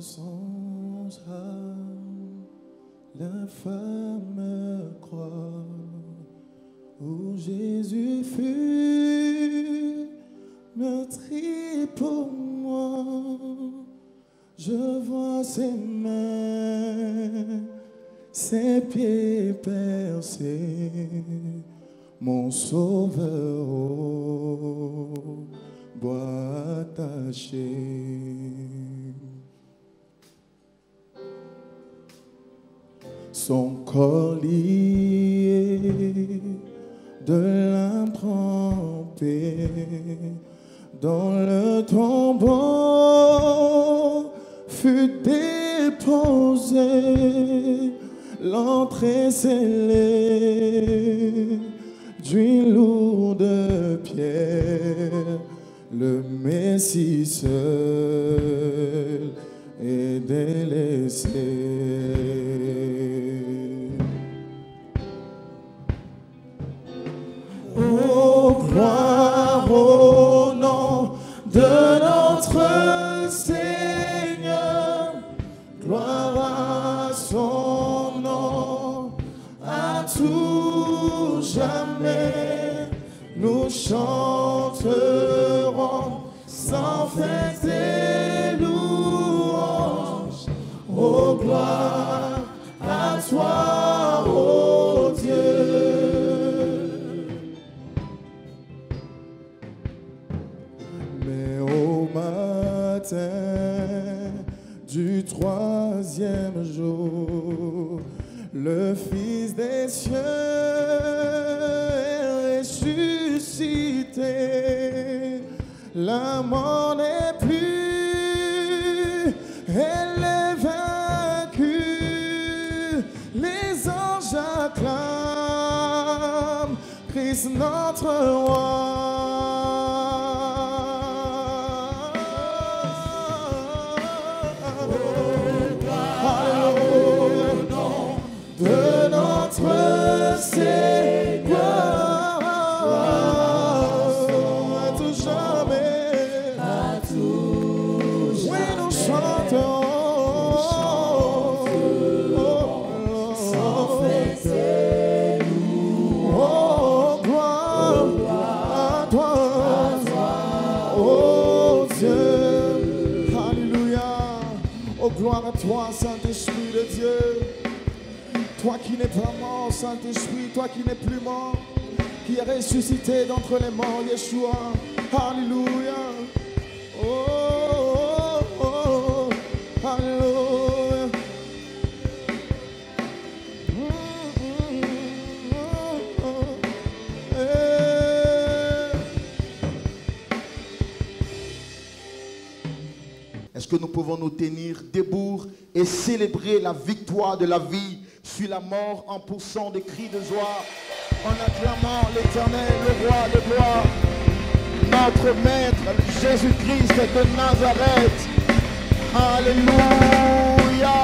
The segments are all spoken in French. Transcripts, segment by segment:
songe à l'infâme croix où Jésus fut meurtri pour moi. Je vois ses mains, ses pieds percés, mon sauveur au bois attaché. Son corps lié, de l'âme trempée dans le tombeau fut déposé, l'entrée scellée d'huile lourde de pierre, le Messie seul est délaissé. Oh, gloire au nom de notre Seigneur, gloire à son nom, à tout jamais, nous chanterons sans fin tes louanges. Oh, gloire à toi, ô Dieu. Du troisième jour, le Fils des cieux est ressuscité. La mort n'est plus, elle est vaincue. Les anges acclament Christ notre roi. Seigneur, à tout jamais, oui, nous chantons, sans faire oh, gloire à toi, oh Dieu, alléluia, oh gloire à toi, Saint-Esprit de Dieu. Toi qui n'es pas mort, Saint-Esprit, toi qui n'es plus mort, qui est ressuscité d'entre les morts, Yeshua. Alléluia. Oh, oh, oh, alléluia. Est-ce que nous pouvons nous tenir debout et célébrer la victoire de la vie sur la mort en poussant des cris de joie, en acclamant l'Éternel, le roi de gloire, notre Maître, Jésus-Christ de Nazareth. Alléluia.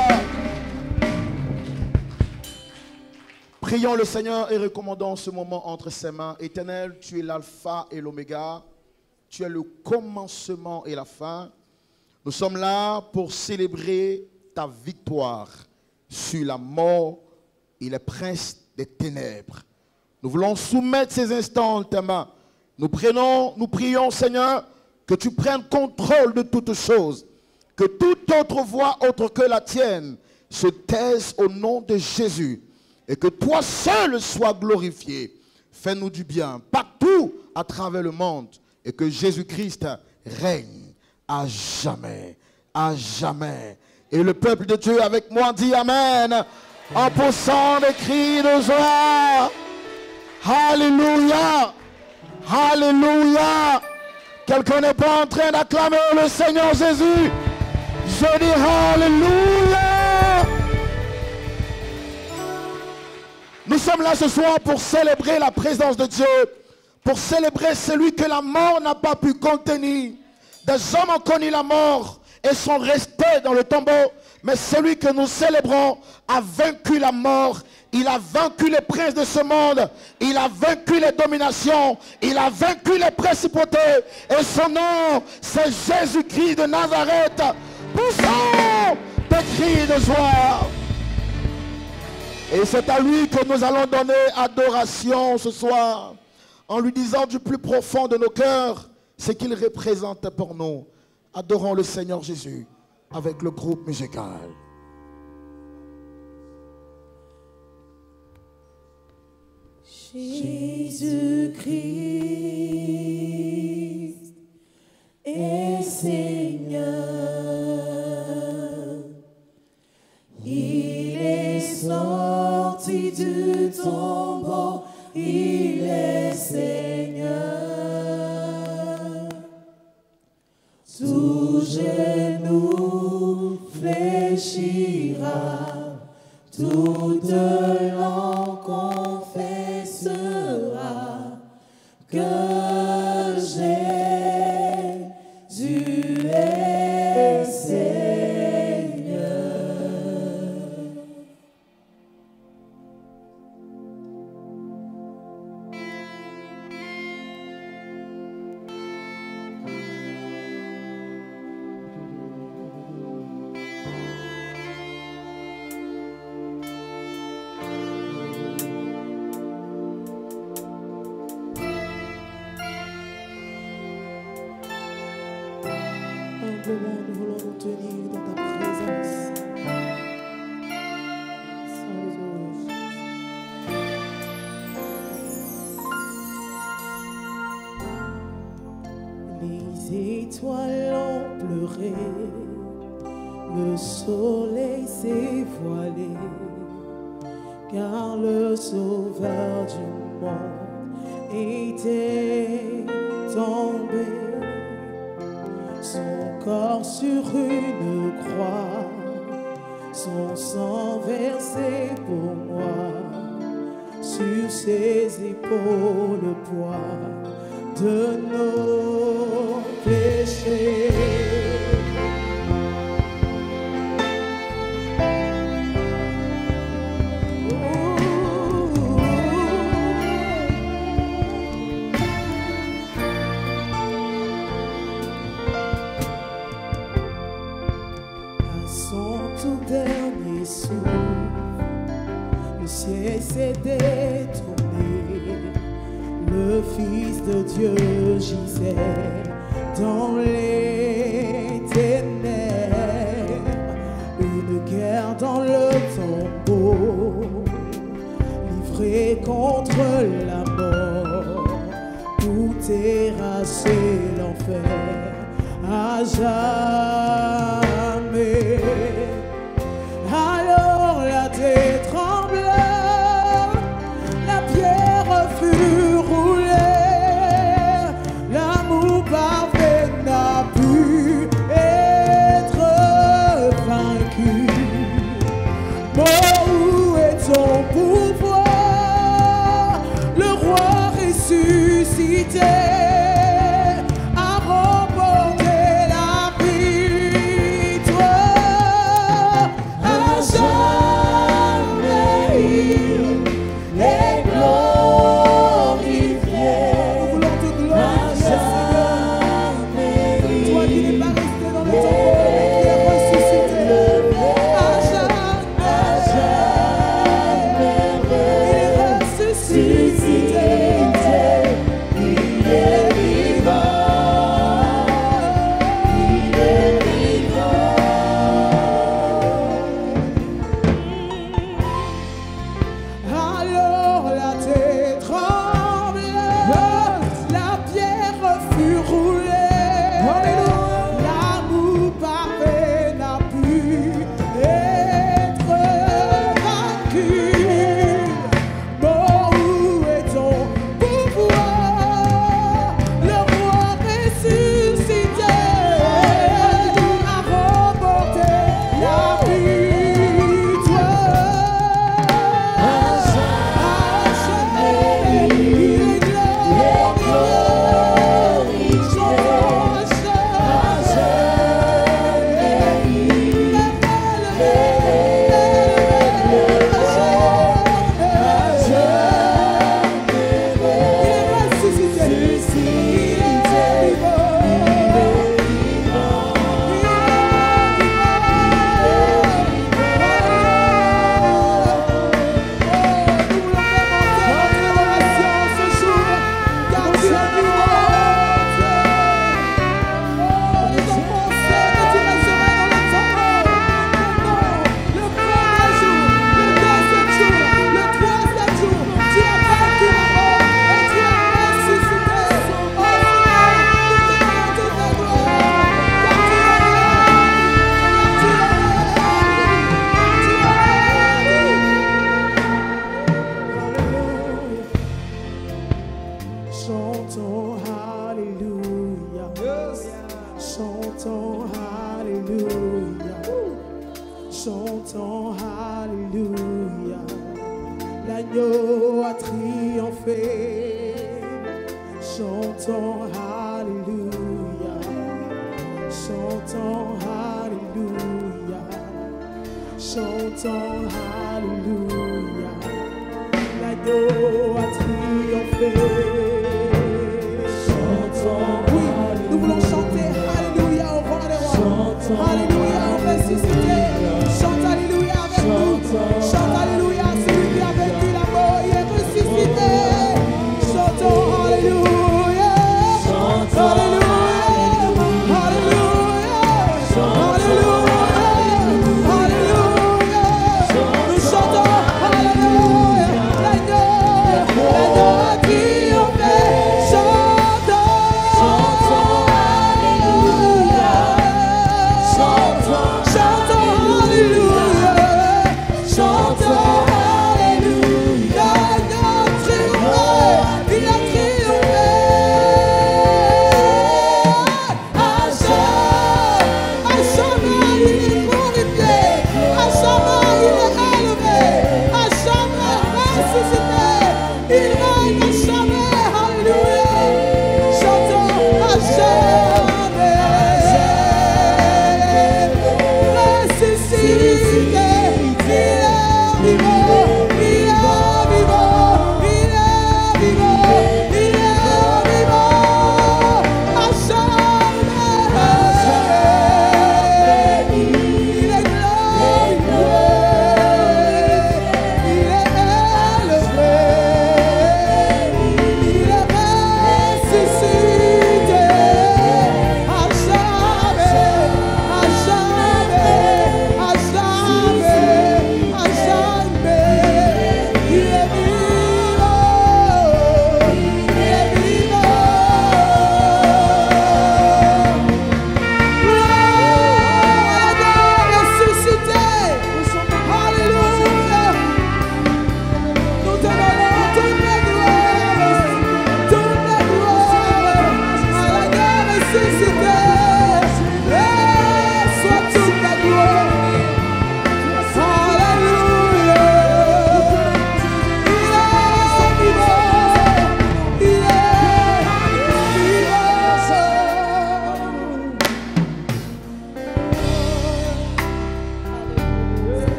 Prions le Seigneur et recommandons ce moment entre ses mains. Éternel, tu es l'alpha et l'oméga, tu es le commencement et la fin. Nous sommes là pour célébrer ta victoire sur la mort et les princes des ténèbres. Nous voulons soumettre ces instants en tes mains. Nous prions, Seigneur, que tu prennes contrôle de toutes choses, que toute autre voix autre que la tienne se taise au nom de Jésus, et que toi seul sois glorifié. Fais-nous du bien partout à travers le monde, et que Jésus-Christ règne à jamais, à jamais. Et le peuple de Dieu avec moi dit Amen, en poussant des cris de joie. Alléluia, alléluia. Quelqu'un n'est pas en train d'acclamer le Seigneur Jésus? Je dis alléluia. Nous sommes là ce soir pour célébrer la présence de Dieu, pour célébrer celui que la mort n'a pas pu contenir. Des hommes ont connu la mort et sont restés dans le tombeau, mais celui que nous célébrons a vaincu la mort. Il a vaincu les princes de ce monde, il a vaincu les dominations, il a vaincu les principautés, et son nom c'est Jésus-Christ de Nazareth. Pour poussons des cris de joie. Et c'est à lui que nous allons donner adoration ce soir, en lui disant du plus profond de nos cœurs ce qu'il représente pour nous. Adorons le Seigneur Jésus avec le groupe musical. Jésus-Christ est Seigneur. Il est sorti du tombeau, il est Seigneur. Tout genou fléchira, toute langue confessera que Jésus est Seigneur. Humblement, nous voulons nous tenir dans ta présence. Sans les autres. Les étoiles ont pleuré, le soleil s'est voilé, car le Sauveur du monde était tombé. Son corps sur une croix, son sang versé pour moi, sur ses épaules le poids de nos péchés. Dernier souffle, le ciel s'est détourné, le Fils de Dieu gisait dans les ténèbres, une guerre dans le tombeau, livré contre la mort, pour terrasser l'enfer à jamais. Alors la terre trembla, la pierre fut roulée, l'amour parfait n'a pu être vaincu. Mort, où est ton pouvoir? Le roi ressuscité a remporté la victoire. À jamais il est glorifié. Nous voulons te glorifier, Seigneur. Toi qui n'es pas resté dans le tombeau, mais qui es ressuscité. À jamais il est ressuscité. Il est Chantons Alléluia, l'agneau a triomphé. Chantons Alléluia, chantons Alléluia, chantons Alléluia, l'agneau a triomphé. Chantons, oui, nous voulons chanter Alléluia au roi des rois. Alléluia au ressuscité. Chante Alléluia avec nous. Chante Alléluia, celui qui a vaincu la mort, il est ressuscité. Chantons Alléluia. Alléluia. Alléluia. Alléluia. Alléluia. Nous chantons Alléluia. L'agneau a triomphé.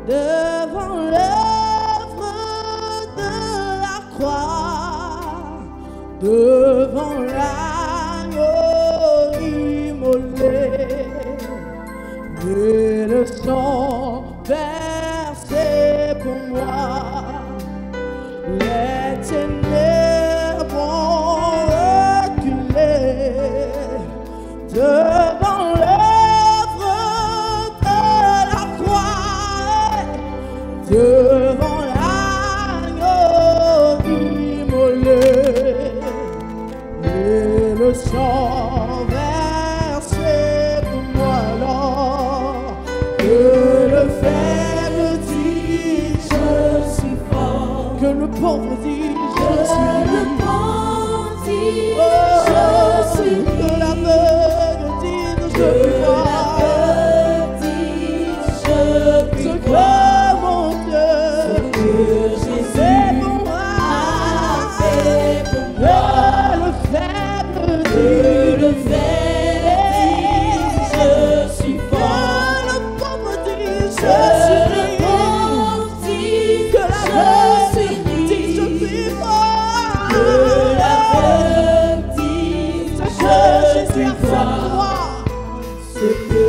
Devant l'œuvre de la croix, devant l'agneau immolé, et le sang versé pour moi, les ténèbres ont reculé devant l'œuvre de la croix, devant l'agneau immolé, et le sang versé pour moi. Alors que le faible dit je suis fort, que le pauvre dit je suis, que l'aveugle dit je suis fort, je crois mon Dieu, c'est pour moi, que le faible dit je suis fort, le pauvre dit je suis fort, que l'aveugle dit je suis fort, que l'aveugle dit je suis fort, ce que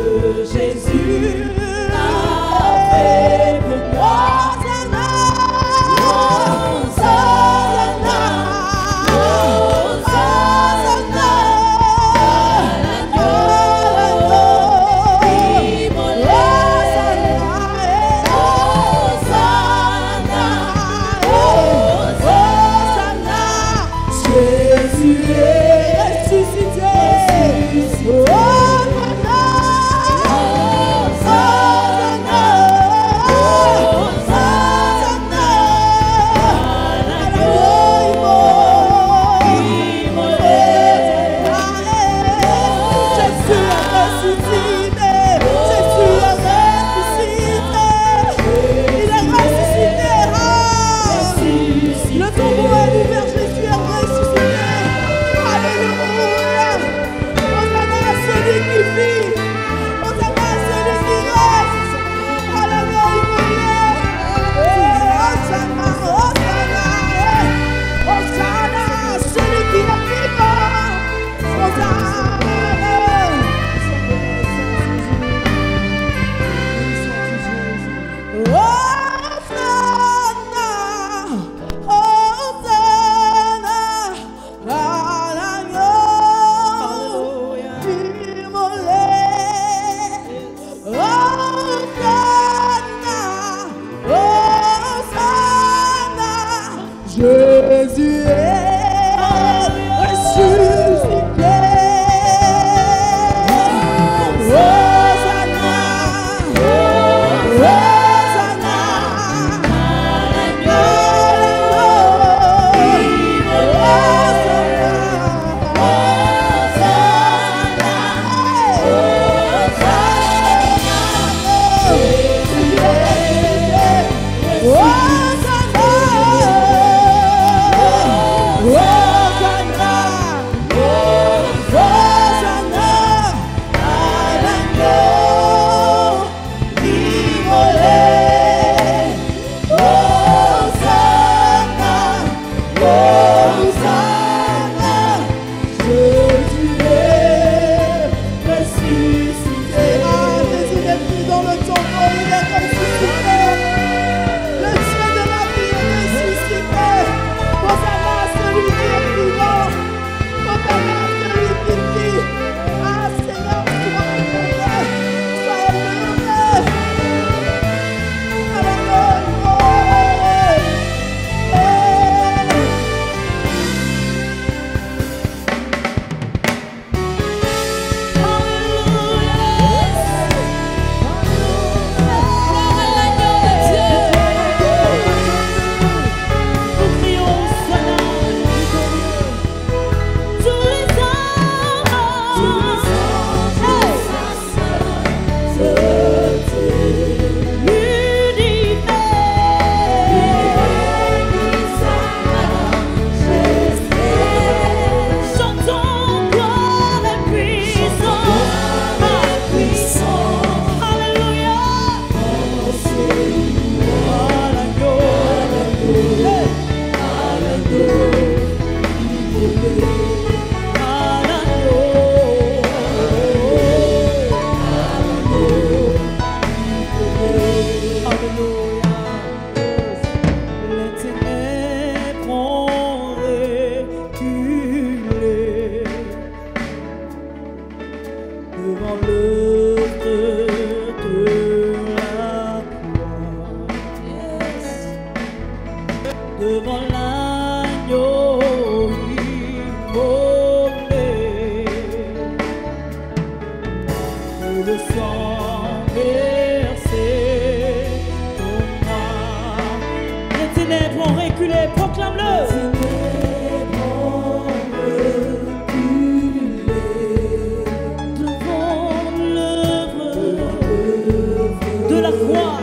Jésus est ressuscité. Hosanna, Hosanna, devant l'agneau immolé, où le sang versé tomba. Les ténèbres ont reculé, proclame-le. Pour moi, tous les hommes.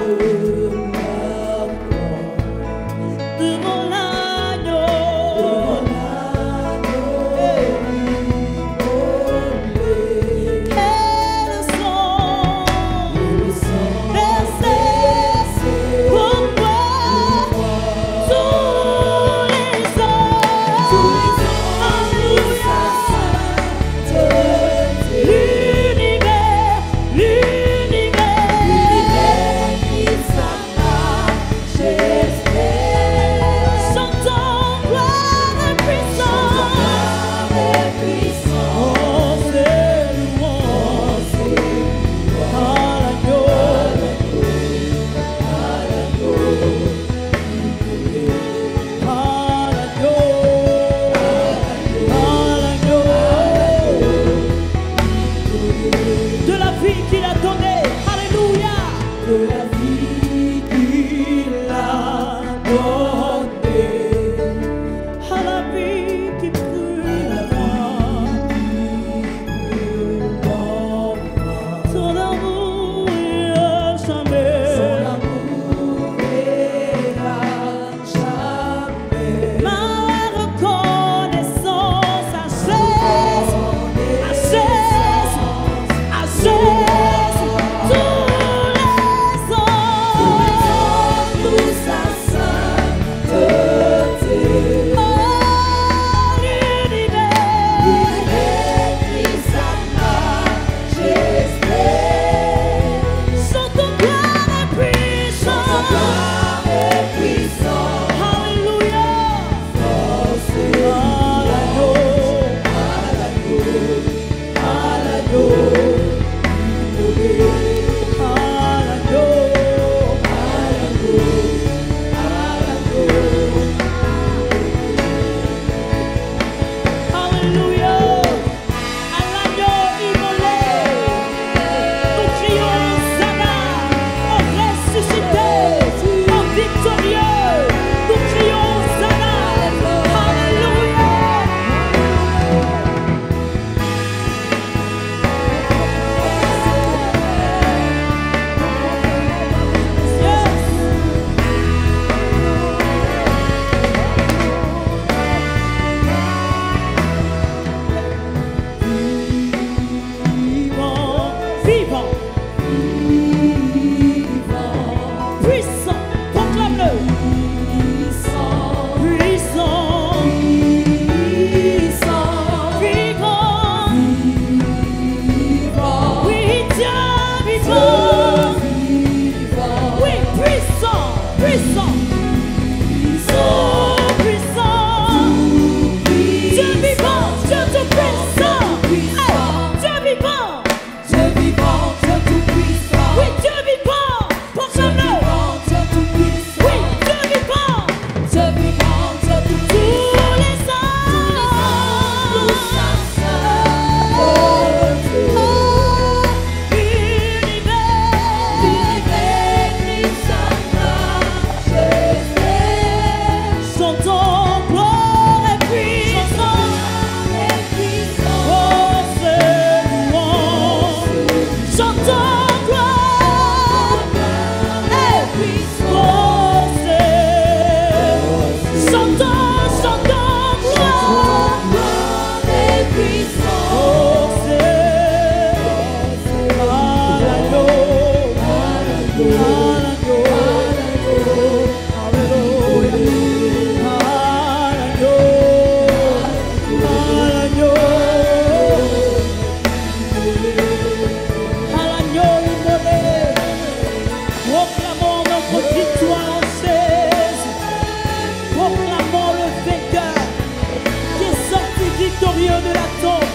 de la tombe.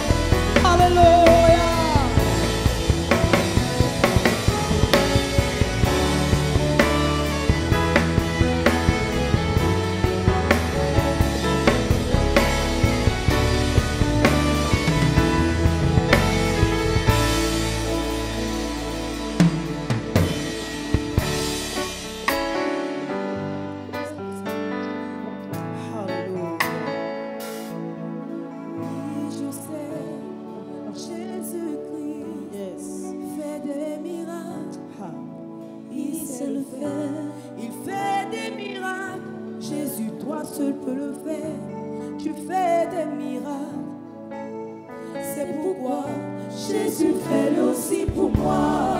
Alléluia. Il fait des miracles. Jésus, toi seul peux le faire. Tu fais des miracles. C'est pourquoi Jésus fait-le aussi pour moi.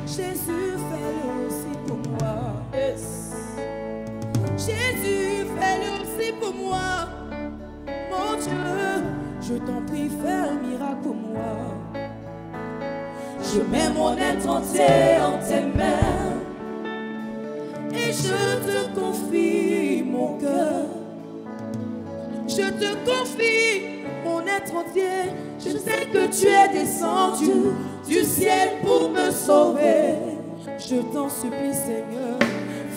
Jésus fait-le aussi pour moi. Yes. Jésus fait-le aussi pour moi. Mon Dieu, je t'en prie, fais un miracle pour moi. Je mets mon être entier en tes mains et je te confie mon cœur. Je te confie mon être entier. Je sais que tu es descendu du ciel pour me sauver. Je t'en supplie, Seigneur,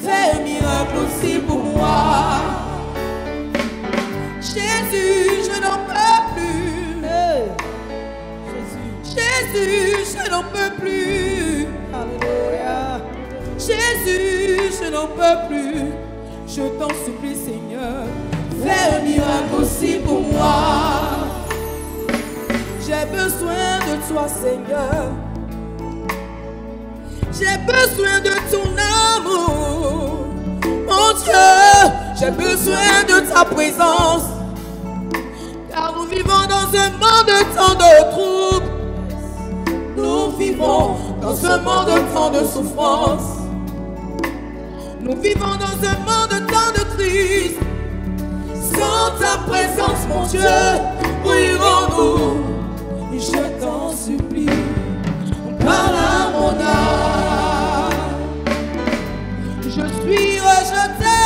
fais un miracle aussi pour moi. Jésus, je n'en peux plus. Jésus, je n'en peux plus. Alléluia. Jésus, je n'en peux plus. Je t'en supplie, Seigneur, fais un miracle aussi pour moi. J'ai besoin de toi, Seigneur. J'ai besoin de ton amour. Mon Dieu, j'ai besoin de ta présence. Car nous vivons dans un monde tant de troubles. Nous vivons dans un monde tant de souffrance. Nous vivons dans un monde tant de crise. Sans ta présence, mon Dieu, où irons-nous? Je t'en supplie, parle à mon âme. Je suis rejeté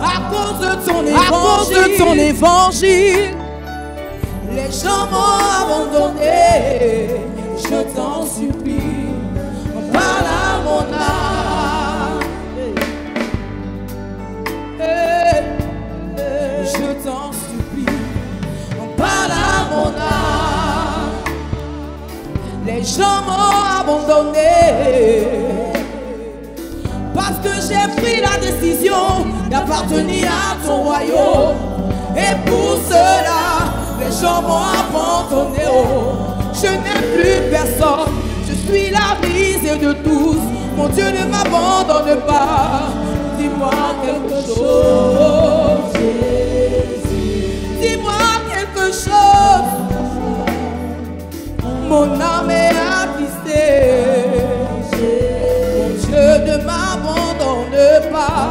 à cause de ton évangile. Les gens m'ont abandonné. Je t'en supplie, parle à mon âme. Je t'en supplie, parle à mon âme. Les gens m'ont abandonné parce que j'ai pris la décision d'appartenir à ton royaume. Et pour cela, les gens m'ont abandonné. Oh, je n'aime plus personne. Je suis la misère de tous. Mon Dieu, ne m'abandonne pas. Dis-moi quelque chose. Dis-moi quelque chose. Mon âme est attristée. Mon Dieu, ne m'abandonne pas.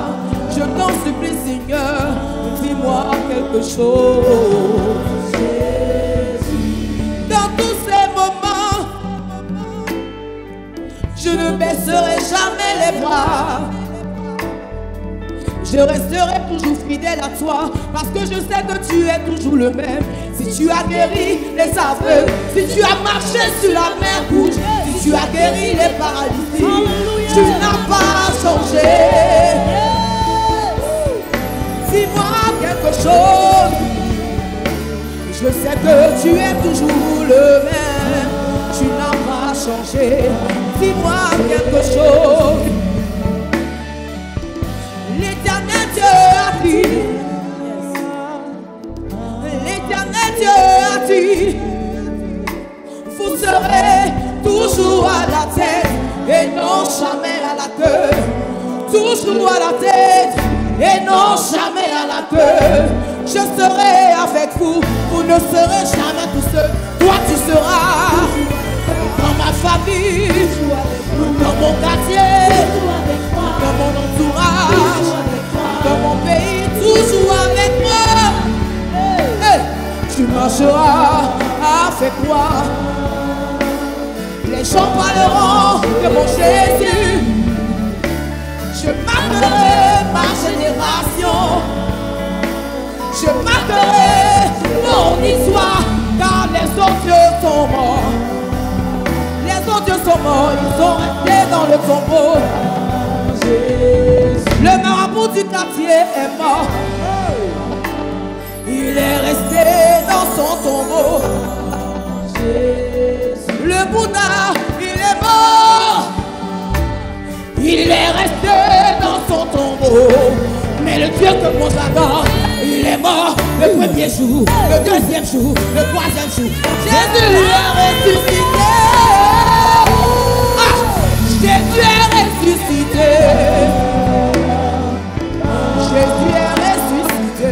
Je t'en supplie, Seigneur. Dis-moi quelque chose. Dans tous ces moments, je ne baisserai jamais les bras. Je resterai toujours fidèle à toi, parce que je sais que tu es toujours le même. Si tu as guéri les aveugles, si tu as marché sur la mer rouge, si tu as guéri les paralytiques, tu n'as pas changé. Dis-moi quelque chose. Je sais que tu es toujours le même. Tu n'as pas changé. Dis-moi quelque chose. L'Éternel Dieu a dit. L'Éternel Dieu a dit. Vous serez toujours à la tête et non jamais à la queue. Toujours à la tête et non jamais à la queue. Je serai avec vous. Vous ne serez jamais tout seul. Toi tu seras dans ma famille, dans mon quartier, dans mon entourage, dans mon pays, toujours avec moi. Hey, tu marcheras avec moi. Les gens parleront de mon Jésus. Je marquerai ma génération. Je autres dieux sont morts. Les autres dieux sont morts, ils sont restés dans le tombeau. Le marabout du quartier est mort. Il est resté dans son tombeau. Le Bouddha, il est mort. Il est resté dans son tombeau. Mais le Dieu que l'on adore, il est mort le premier jour, le deuxième jour, le troisième jour. Jésus est ressuscité. Jésus est ressuscité. Jésus est ressuscité.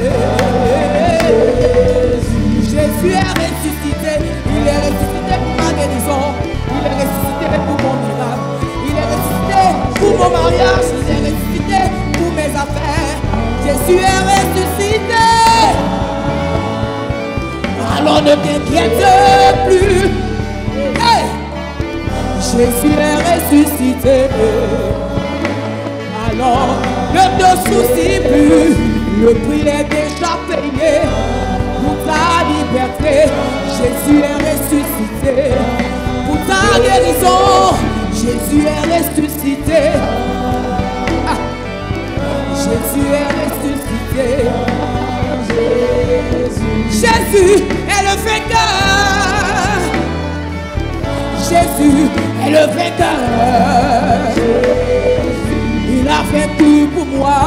Jésus est ressuscité. Il est ressuscité pour ma guérison. Il est ressuscité pour mon miracle. Il est ressuscité pour mon mariage. Il est ressuscité pour mes affaires. Jésus est ressuscité. Alors ne t'inquiète plus. Hey! Jésus est ressuscité. Alors ne te soucie plus. Le prix est déjà payé pour ta liberté. Jésus est ressuscité. Pour ta guérison, Jésus est ressuscité. Ah. Jésus est ressuscité. Jésus est le vainqueur. Jésus est le vainqueur. Il a vaincu pour moi.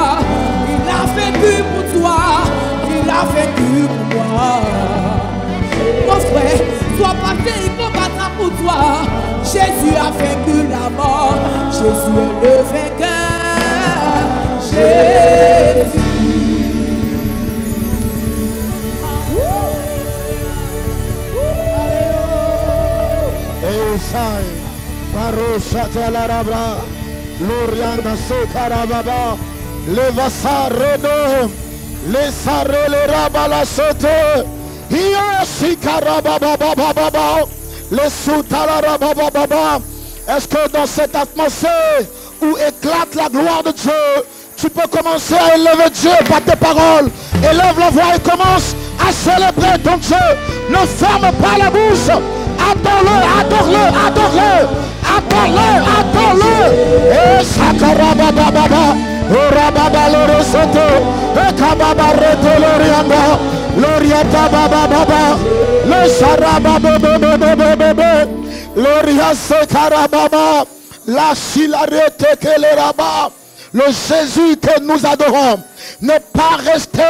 Il a vaincu pour toi. Il a vaincu pour moi. Mon frère, sois pas il combattra pour toi. Jésus a vaincu la mort. Jésus est le vainqueur. Jésus. Esai, Barosha Talarabra, Lorianda Sokarababa, Levasa Redo, Lesare le Rabala Sote, Iosi Karababa, les Soutalarababa. Est-ce que dans cette atmosphère où éclate la gloire de Dieu, tu peux commencer à élever Dieu par tes paroles? Élève la voix et commence à célébrer ton Dieu. Ne ferme pas la bouche. Adore-le, adore-le, adore-le, adore-le, adore-le. Et Sakarababa, Urababa Lorosoto, Ekababa Reto Lorianda, Loriata Baba Baba, Le Sarababa Bebe, Loria Sekarababa, La Silarete Keleraba. Le Jésus que nous adorons n'est pas resté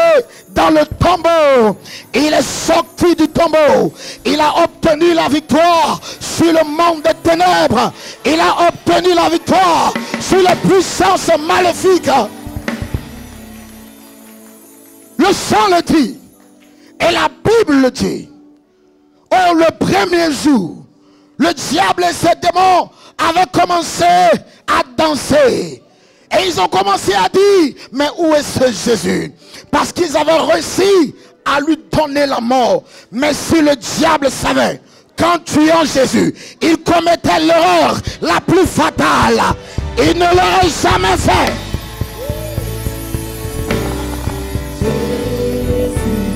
dans le tombeau. Il est sorti du tombeau. Il a obtenu la victoire sur le monde des ténèbres. Il a obtenu la victoire sur les puissances maléfiques. Le sang le dit. Et la Bible le dit. Oh, le premier jour, le diable et ses démons avaient commencé à danser. Et ils ont commencé à dire, mais où est ce Jésus? Parce qu'ils avaient réussi à lui donner la mort. Mais si le diable savait qu'en tuant Jésus, il commettait l'erreur la plus fatale, il ne l'aurait jamais fait.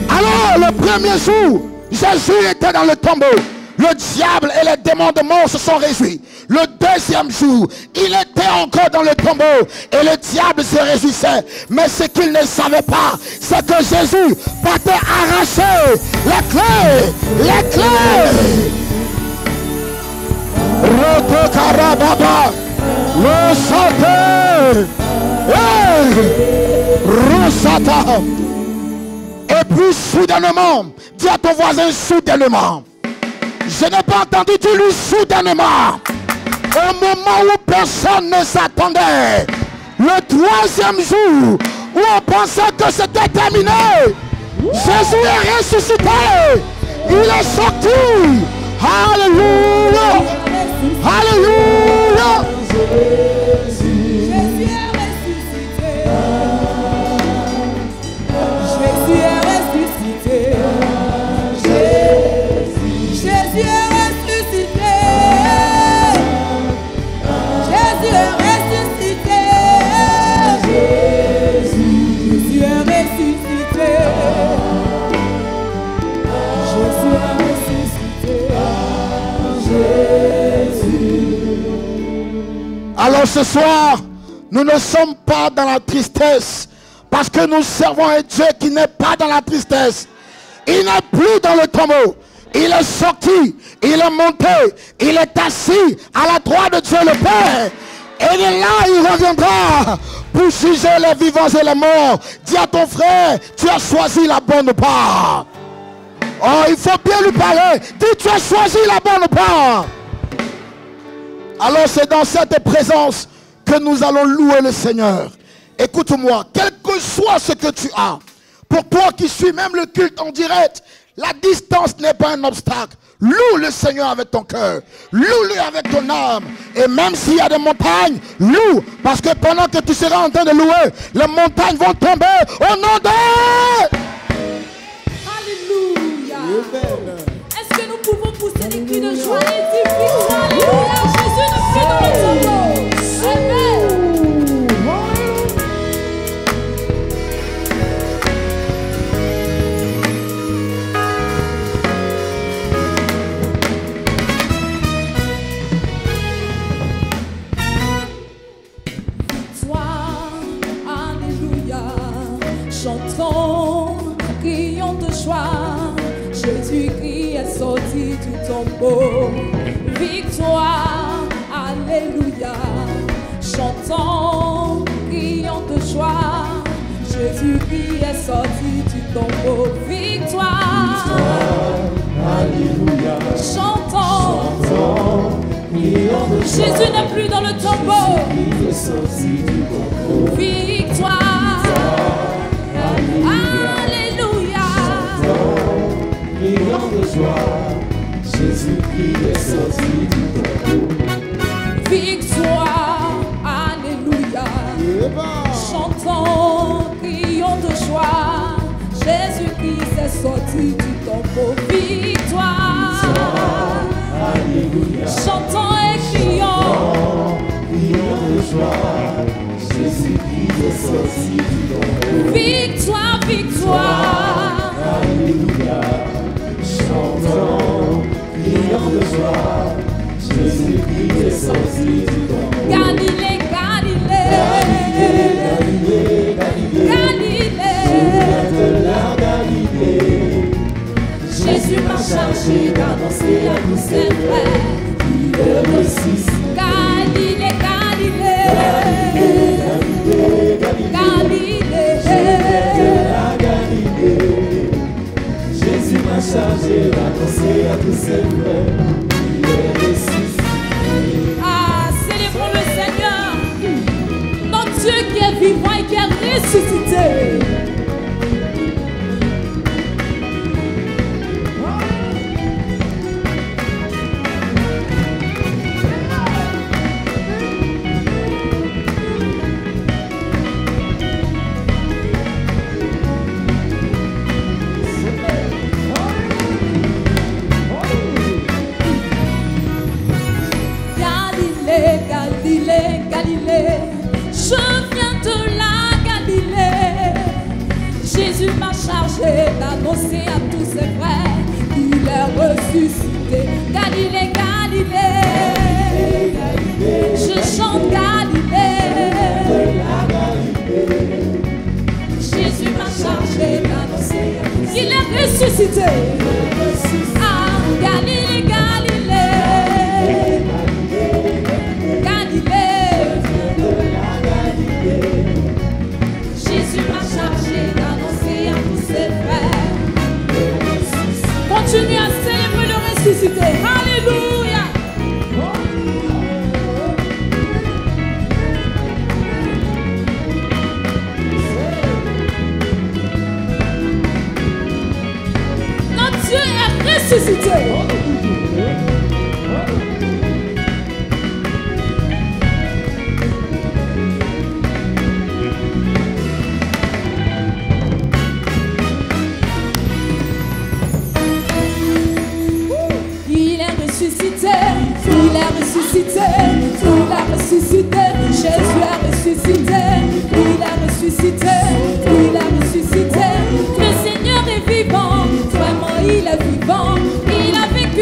Alors le premier jour, Jésus était dans le tombeau. Le diable et les démons de mort se sont réjouis. Le deuxième jour, il était encore dans le tombeau et le diable se réjouissait. Mais ce qu'il ne savait pas, c'est que Jésus partait arracher les clés. Les clés. Roto Karababa, le chanteur. Rosata. Et puis soudainement, dis à ton voisin soudainement. Je n'ai pas entendu dire lui soudainement. Au moment où personne ne s'attendait. Le troisième jour où on pensait que c'était terminé. Jésus est ressuscité. Il est sorti. Alléluia. Alléluia. Oh, ce soir, nous ne sommes pas dans la tristesse parce que nous servons un Dieu qui n'est pas dans la tristesse. Il n'est plus dans le tombeau. Il est sorti, il est monté, il est assis à la droite de Dieu le Père. Et de là, il reviendra pour juger les vivants et les morts. Dis à ton frère, tu as choisi la bonne part. Oh, il faut bien lui parler. Dis, tu as choisi la bonne part. Alors c'est dans cette présence que nous allons louer le Seigneur. Écoute-moi, quel que soit ce que tu as, pour toi qui suis même le culte en direct, la distance n'est pas un obstacle. Loue le Seigneur avec ton cœur. Loue-le avec ton âme. Et même s'il y a des montagnes, loue. Parce que pendant que tu seras en train de louer, les montagnes vont tomber au nom de... Alléluia. Est-ce que nous pouvons pousser des cris de joie et dire victoire? Alléluia. Jésus ne fait dans le tombeau. Amen. Chantons, crions de joie, Jésus-Christ est sorti du tombeau. Victoire, alléluia. Chantons, crions de joie, Jésus-Christ est sorti du tombeau. Victoire, alléluia. Chantons, crions de joie, Jésus n'est plus dans le tombeau. Victoire. Alléluia. Crions de joie, Jésus-Christ est sorti du tombeau. Victoire, alléluia. Chantons, crions de joie, Jésus-Christ est sorti du tombeau. Victoire, alléluia. Chantons et crions, crions de joie, Jésus-Christ est sorti du tombeau. Victoire, victoire. Alléluia. Chantons, crions de joie, Jésus-Christ est sorti du tombeau. Galilée, Galilée, Galilée, Galilée, Galilée, de la Galilée. Jésus m'a chargé d'annoncer à tous ses frères qu'il est ressuscité. Galilée, Galilée, Galilée, Galilée, la Galilée. Jésus m'a chargé d'annoncer à tous ses frères qu'il est ressuscité. Ah, célébrons le Seigneur, notre Dieu qui est vivant et qui est ressuscité. Galilée, Galilée, je viens de la Galilée. Jésus m'a chargé d'annoncer à tous ses frères qu'il est ressuscité. Galilée, Galilée, Galilée, je chante Galilée. Jésus m'a chargé d'annoncer qu'il est ressuscité. Ah, Galilée, Galilée. Continue à célébrer le ressuscité. Alléluia. Notre Dieu est ressuscité. Il est ressuscité, il a ressuscité, Jésus a ressuscité, il a ressuscité, il a ressuscité. Le Seigneur est vivant, vraiment il est vivant, il a vécu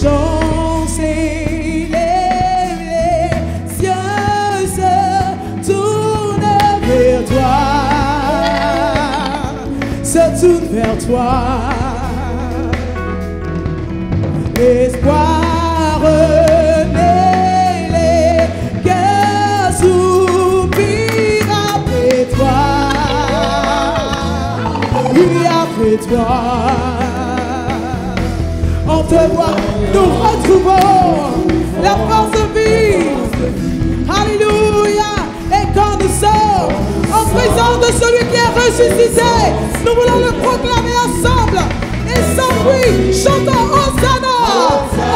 chants et les cieux se tournent vers toi, se tournent vers toi. L'espoir renaît, les cœurs soupirent après toi. Oui, après toi. On te voit, nous retrouvons la force de vie. Alléluia. Et quand nous sommes en présence de celui qui est ressuscité, nous voulons le proclamer ensemble. Et sans bruit, chantons Hosanna.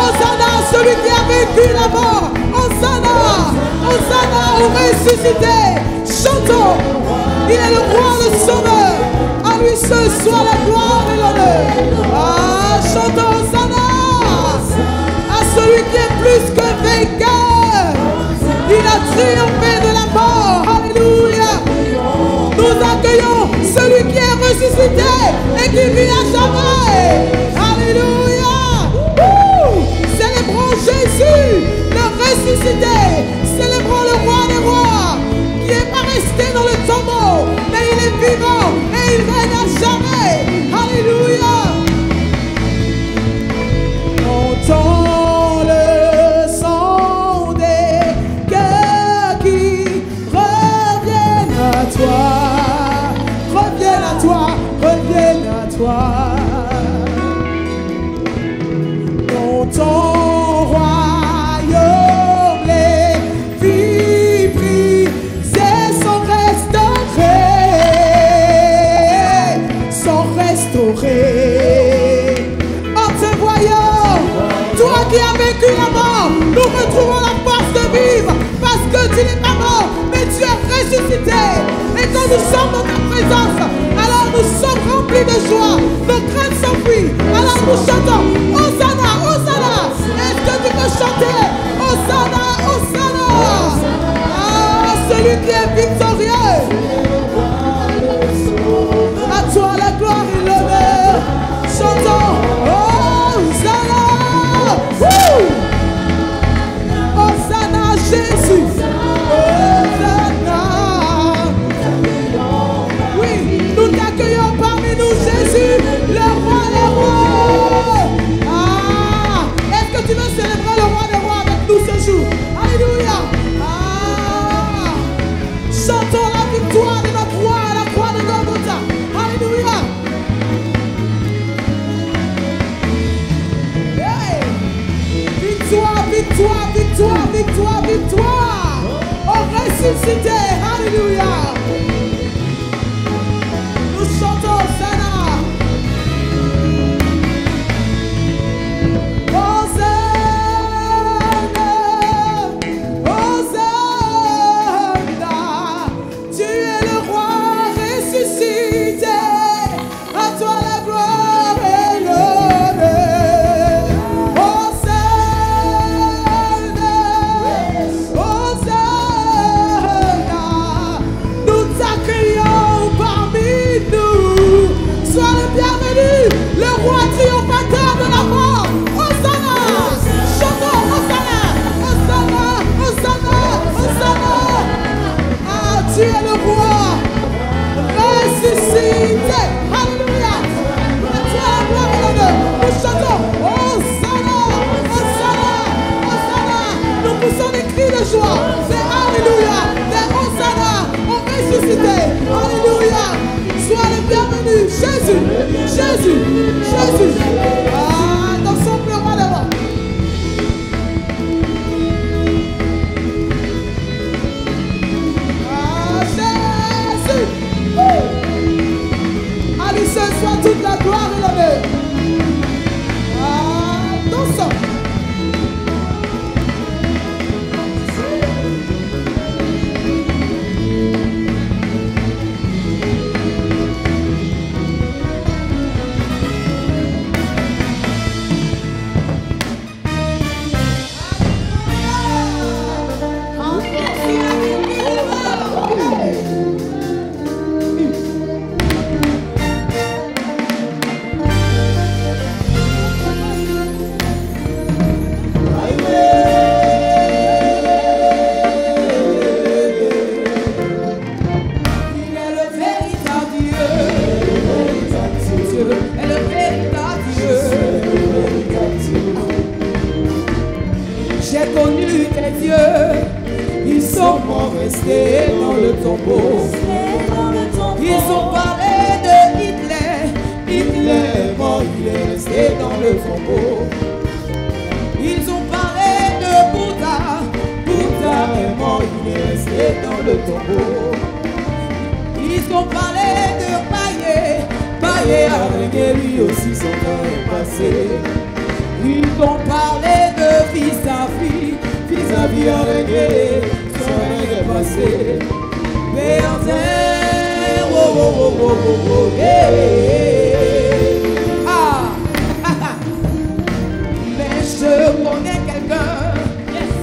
Hosanna, celui qui a vaincu la mort. Hosanna, Hosanna au ressuscité. Chantons, il est le roi, le sauveur. À lui seul soit la gloire et l'honneur. Ah, chantons Hosanna à celui qui est plus que vainqueur. Il a triomphé de la mort. Alléluia. Nous accueillons celui qui est ressuscité et qui vit à jamais. Alléluia. Célébrons Jésus, le ressuscité. Célébrons le roi des rois qui n'est pas resté dans le tombeau, mais il est vivant et il règne à jamais. Alléluia. Entends le son des cœurs qui reviennent à toi. Reviennent à toi, reviennent à toi. Dans ton royaume, les vies brisées sont restaurées. En te voyant, toi qui as vécu la mort, nous retrouvons la force de vivre parce que tu n'es pas mort, mais tu es ressuscité. Et quand nous sommes dans ta présence, alors nous sommes remplis de joie, nos craintes s'enfuient. Alors nous chantons Hosanna, Hosanna. Est-ce que tu peux chanter Hosanna, Hosanna? Ah, celui qui est victorieux. À toi la gloire et l'honneur. Chantons Hosanna. Hosanna Jésus. Hosanna. Oui, nous t'accueillons parmi nous Jésus, le roi des rois. Ah, est-ce que tu veux célébrer le roi des rois avec nous ce jour? Alléluia. Ah, chantons la victoire de notre roi à la croix de Golgotha. Alléluia. Hey. Victoire, victoire, victoire, victoire, victoire. Au ressuscité. Alléluia. Nous chantons Hosanna. Hosanna, Hosanna. Tu es le roi ressuscité. À toi la gloire et l'honneur. Hosanna, Hosanna. Nous t'accueillons parmi nous. Sois le bienvenu, le roi triomphateur de la mort. Hosanna. Chantons Hosanna, Hosanna, Hosanna, Hosanna. Ah, tu es le roi ressuscité. Alléluia. À toi la gloire et l'honneur. Nous chantons Hosanna, Hosanna, Hosanna. Nous poussons des cris de joie. C'est Alléluia. C'est Hosanna au ressuscité. Alléluia. Sois le bienvenu. Jésus, Jésus, Jésus. Ah, dans son le roi des rois. Ah, Jésus. À lui seul soit toute la gloire et l'honneur. Ah, dansons. tombeau. Ils ont parlé de Bouddha, Bouddha est mort, il est resté dans le tombeau. Ils ont parlé de Baye, Baye a régné, lui aussi son temps est passé. Ils ont parlé de vis-à-vis, vis-à-vis a régné, son temps est passé. Mais en terre, oh oh oh oh oh oh, yeah. Mais je connais quelqu'un,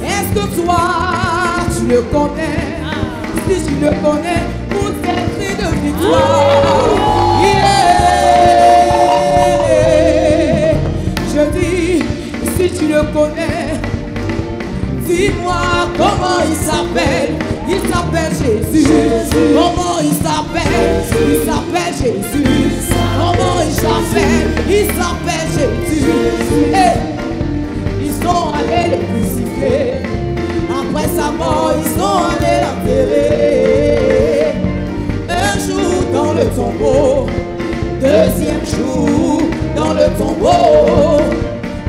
est-ce que toi tu le connais? Si tu le connais, pour cette cri de victoire, yeah. Je dis, si tu le connais, dis-moi comment il s'appelle. Il s'appelle Jésus. Comment il s'appelle? Il s'appelle Jésus. Comment il s'appelle? Il s'appelle Jésus. Hey. Ils sont allés le crucifier. Après sa mort, ils sont allés l'enterrer. Un jour dans le tombeau, deuxième jour dans le tombeau.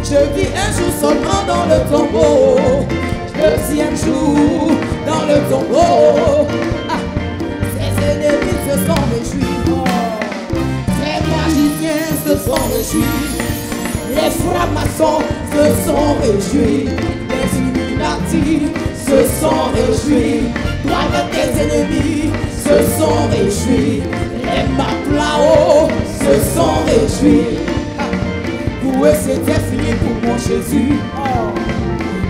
Je dis un jour seulement dans le tombeau, deuxième jour dans le tombeau. Ah, ses ennemis se sont réjouis, ses magiciens se sont réjouis, les francs-maçons se sont réjouis, les Illuminati se sont réjouis, toi de tes ennemis se sont réjouis, les Maplao se sont réjouis. Pour eux c'était fini pour mon Jésus.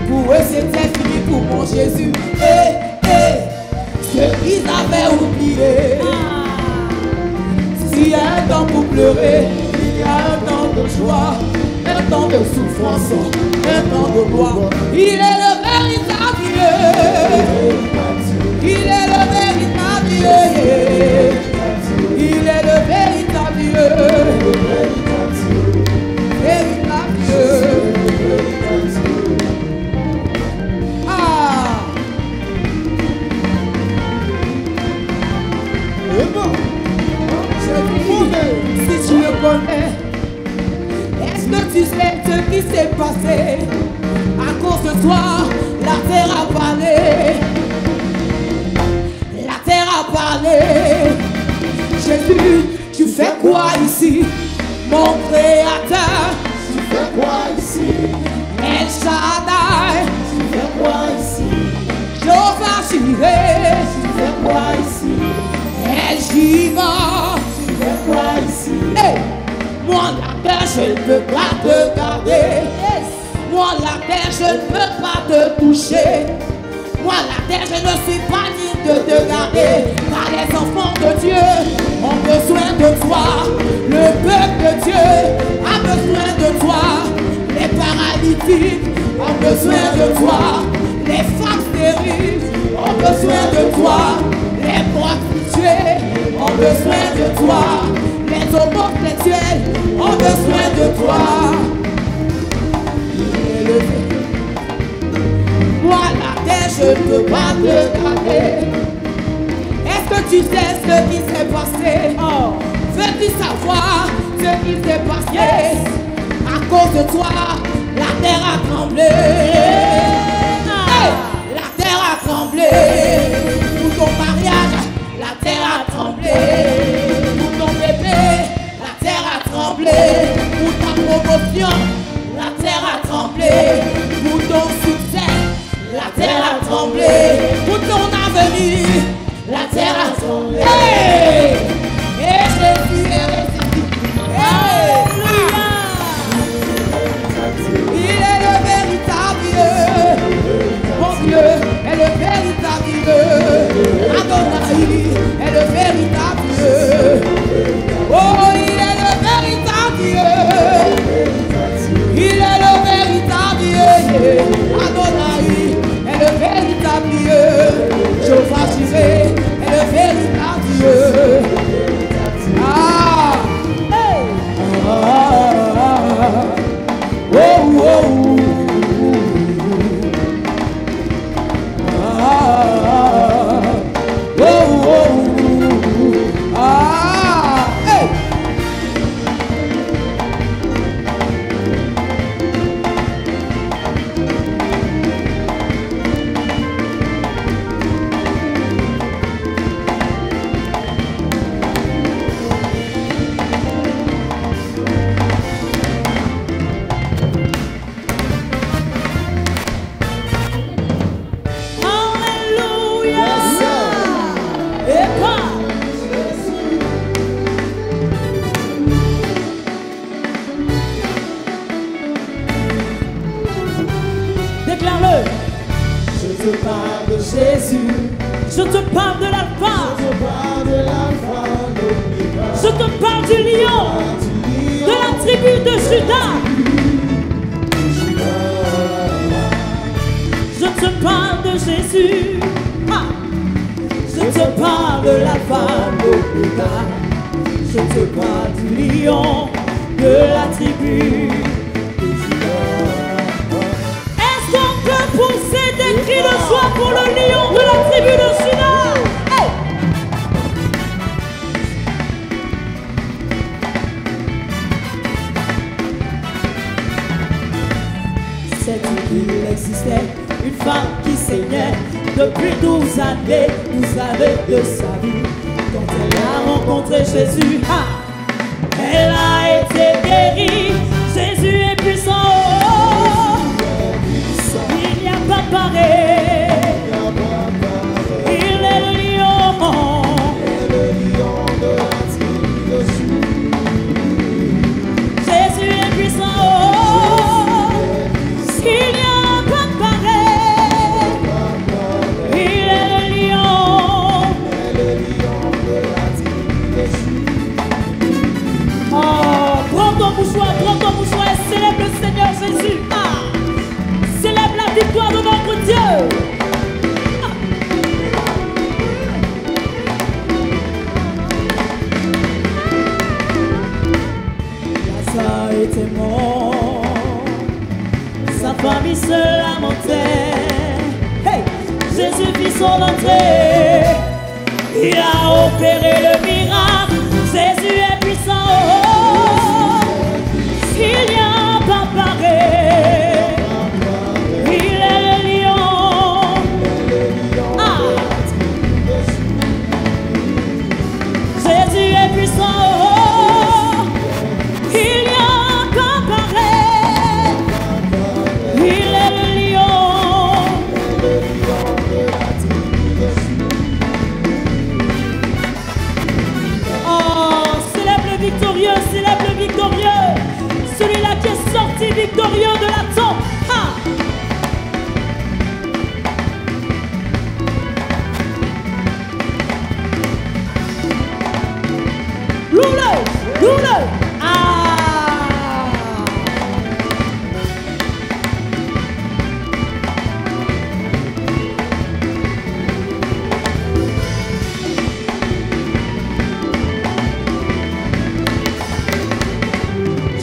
Pour eux c'était fini pour mon Jésus. Ce qu'ils avaient oublié. S'il y a un temps pour pleurer, il y a un temps de joie, un temps de souffrance, un temps de gloire. Il est le véritable Dieu. Il est le véritable Dieu. Il est le véritable Dieu. Véritable Dieu. Ah. Si tu le connais, est-ce que tu sais ce qui s'est passé? À cause de toi, la terre a parlé. La terre a parlé. Jésus, tu fais quoi ici? Mon créateur, tu fais quoi ici? El Shaddai, tu fais quoi ici? Jehovah Jireh, tu fais quoi ici? El Shiva, tu fais quoi ici? Hey! Moi la terre je ne peux pas te garder. Moi la terre je ne peux pas te toucher. Moi la terre je ne suis pas digne de te garder. Car les enfants de Dieu ont besoin de toi. Le peuple de Dieu a besoin de toi. Les paralytiques ont besoin de toi. Les femmes stériles ont besoin de toi. Les prostituées ont besoin de toi. Les homosexuels ont besoin de toi. Moi la terre je ne peux pas te garder. Est-ce que tu sais ce qui s'est passé? Oh. Veux-tu savoir ce qui s'est passé? À cause de toi, la terre a tremblé. Hey! La terre a tremblé. Pour ton mariage, la terre a tremblé. Pour ton bébé, la terre a tremblé. Pour ta promotion, la terre a tremblé. Pour ton succès, la terre a tremblé. Pour ton avenir, la terre a tremblé. Hey! Et Jésus est ressuscité. Hey! Il est le véritable Dieu. Mon Dieu est le véritable Dieu. Adonai est le véritable Dieu. Oh, il est le véritable Dieu. Il est le véritable Dieu. Adonai est le véritable Dieu. Jehovah Jireh de la tribu de Juda. Je te parle de Jésus. Ah. Je te parle de la femme d'Oméga. Je te parle du lion de la tribu de Juda. Est-ce qu'on peut pousser des cris de joie pour le lion de la tribu de Juda? Hey! Sais-tu qu'il existait une femme qui saignait depuis 12 années, 12 années de sa vie? Quand elle a rencontré Jésus, ah, elle a été guérie. Jésus est puissant, il n'y a pas pareil. Il est le lion de la tribu de Juda. Jésus est puissant, il n'y a pas pareil. Il est le lion de la tribu de Juda. Oh, prends ton mouchoir et célèbre le Seigneur Jésus. Ah, célèbre la victoire de notre Dieu. Ah. Lazare était mort, sa famille se lamentait. Hey, Jésus fit son entrée, il a opéré le miracle. Jésus est puissant, il n'y a pas pareil. Il est le lion. Ah. Jésus est puissant, il n'y a pas pareil. Il est le lion. Célèbre le victorieux, celui-là qui est sorti victorieux de la tombe. Ah. Loue-le, loue-le. Ah.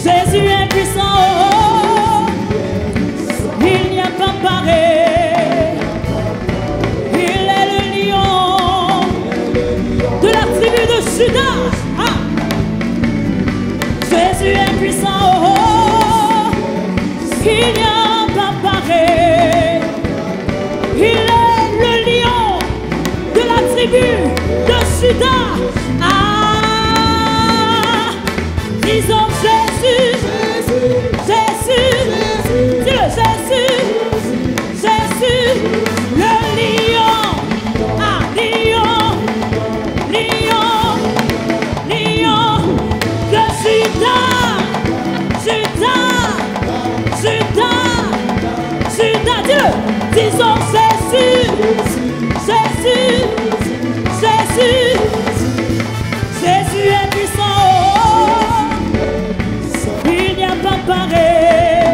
Jésus est puissant, il n'y a pas pareil. Il est le lion de la tribu de Juda. Ah. Jésus est puissant, il n'y a pas pareil. Il est le lion de la tribu de Juda. Ah. Disons Jésus, Jésus, dis-le Jésus, Jésus, le lion, ah, lion, lion, lion de Juda, Juda, Juda, Juda, dis-le, disons Jésus, Jésus, Jésus, Jésus est puissant. Il n'y a pas pareil.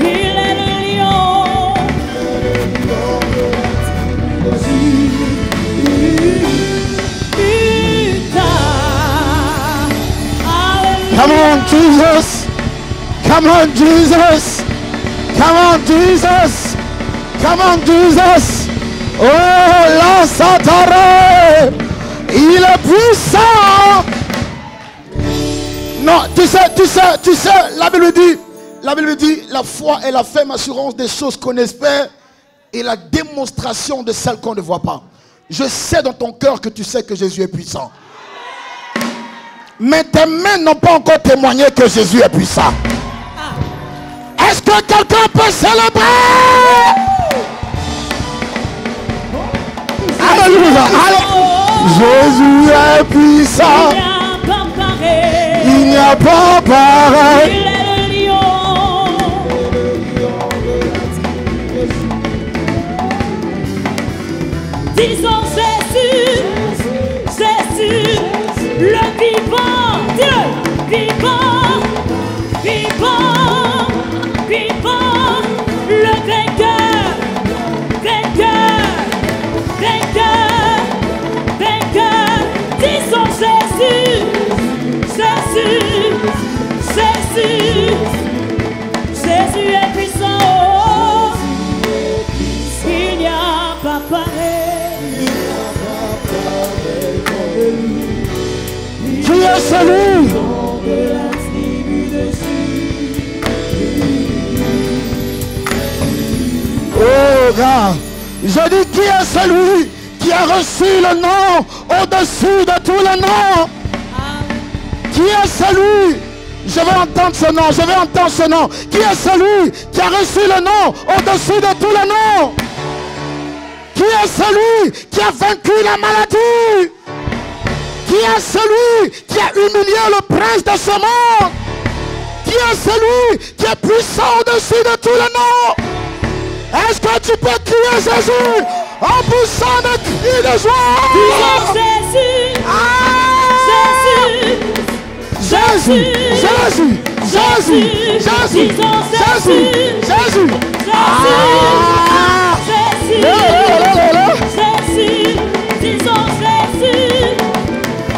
Il est le lion. Come on, Jesus. Come on, Jesus. Come on, Jesus. Come on, Jesus. Oh, la Satare. Il est puissant. Non, tu sais, la Bible dit, la foi est la ferme assurance des choses qu'on espère et la démonstration de celles qu'on ne voit pas. Je sais dans ton cœur que tu sais que Jésus est puissant. Mais tes mains n'ont pas encore témoigné que Jésus est puissant. Est-ce que quelqu'un peut célébrer? Alléluia. Jésus est puissant. Il n'y a pas pareil. Il est le lion. Disons Jésus, Jésus, le vivant. vivant, vivant, vivant, le vainqueur, vainqueur, vainqueur, vainqueur. Disons Jésus, Jésus, Jésus, Jésus est puissant. Il n'y a pas pareil. Qui est celui? Oh gars, je dis qui est celui qui a reçu le nom au-dessus de tous les noms? Qui est celui? Je vais entendre ce nom, je vais entendre ce nom. Qui est celui qui a reçu le nom au-dessus de tous les noms? Qui est celui qui a vaincu la maladie? Qui est celui qui a humilié le prince de ce monde? Qui est celui qui est puissant au-dessus de tous les noms? Est-ce que tu peux crier Jésus en poussant des cris de joie? Jésus, Jésus, Jésus, Jésus, Jésus, Jésus, Jésus, Jésus, disons Jésus,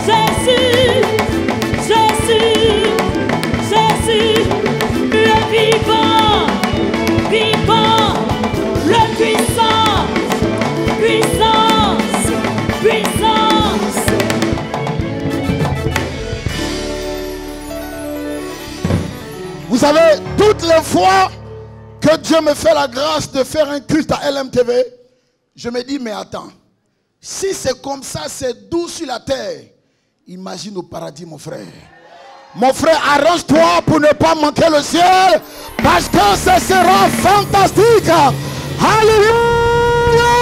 Jésus, Jésus, Jésus, le vivant, vivant, le puissant, puissance, puissance. Vous savez, toutes les fois que Dieu me fait la grâce de faire un culte à LMTV, je me dis, mais attends, si c'est comme ça, c'est doux sur la terre, imagine au paradis, mon frère. Mon frère, arrange-toi pour ne pas manquer le ciel, parce que ce sera fantastique. Alléluia!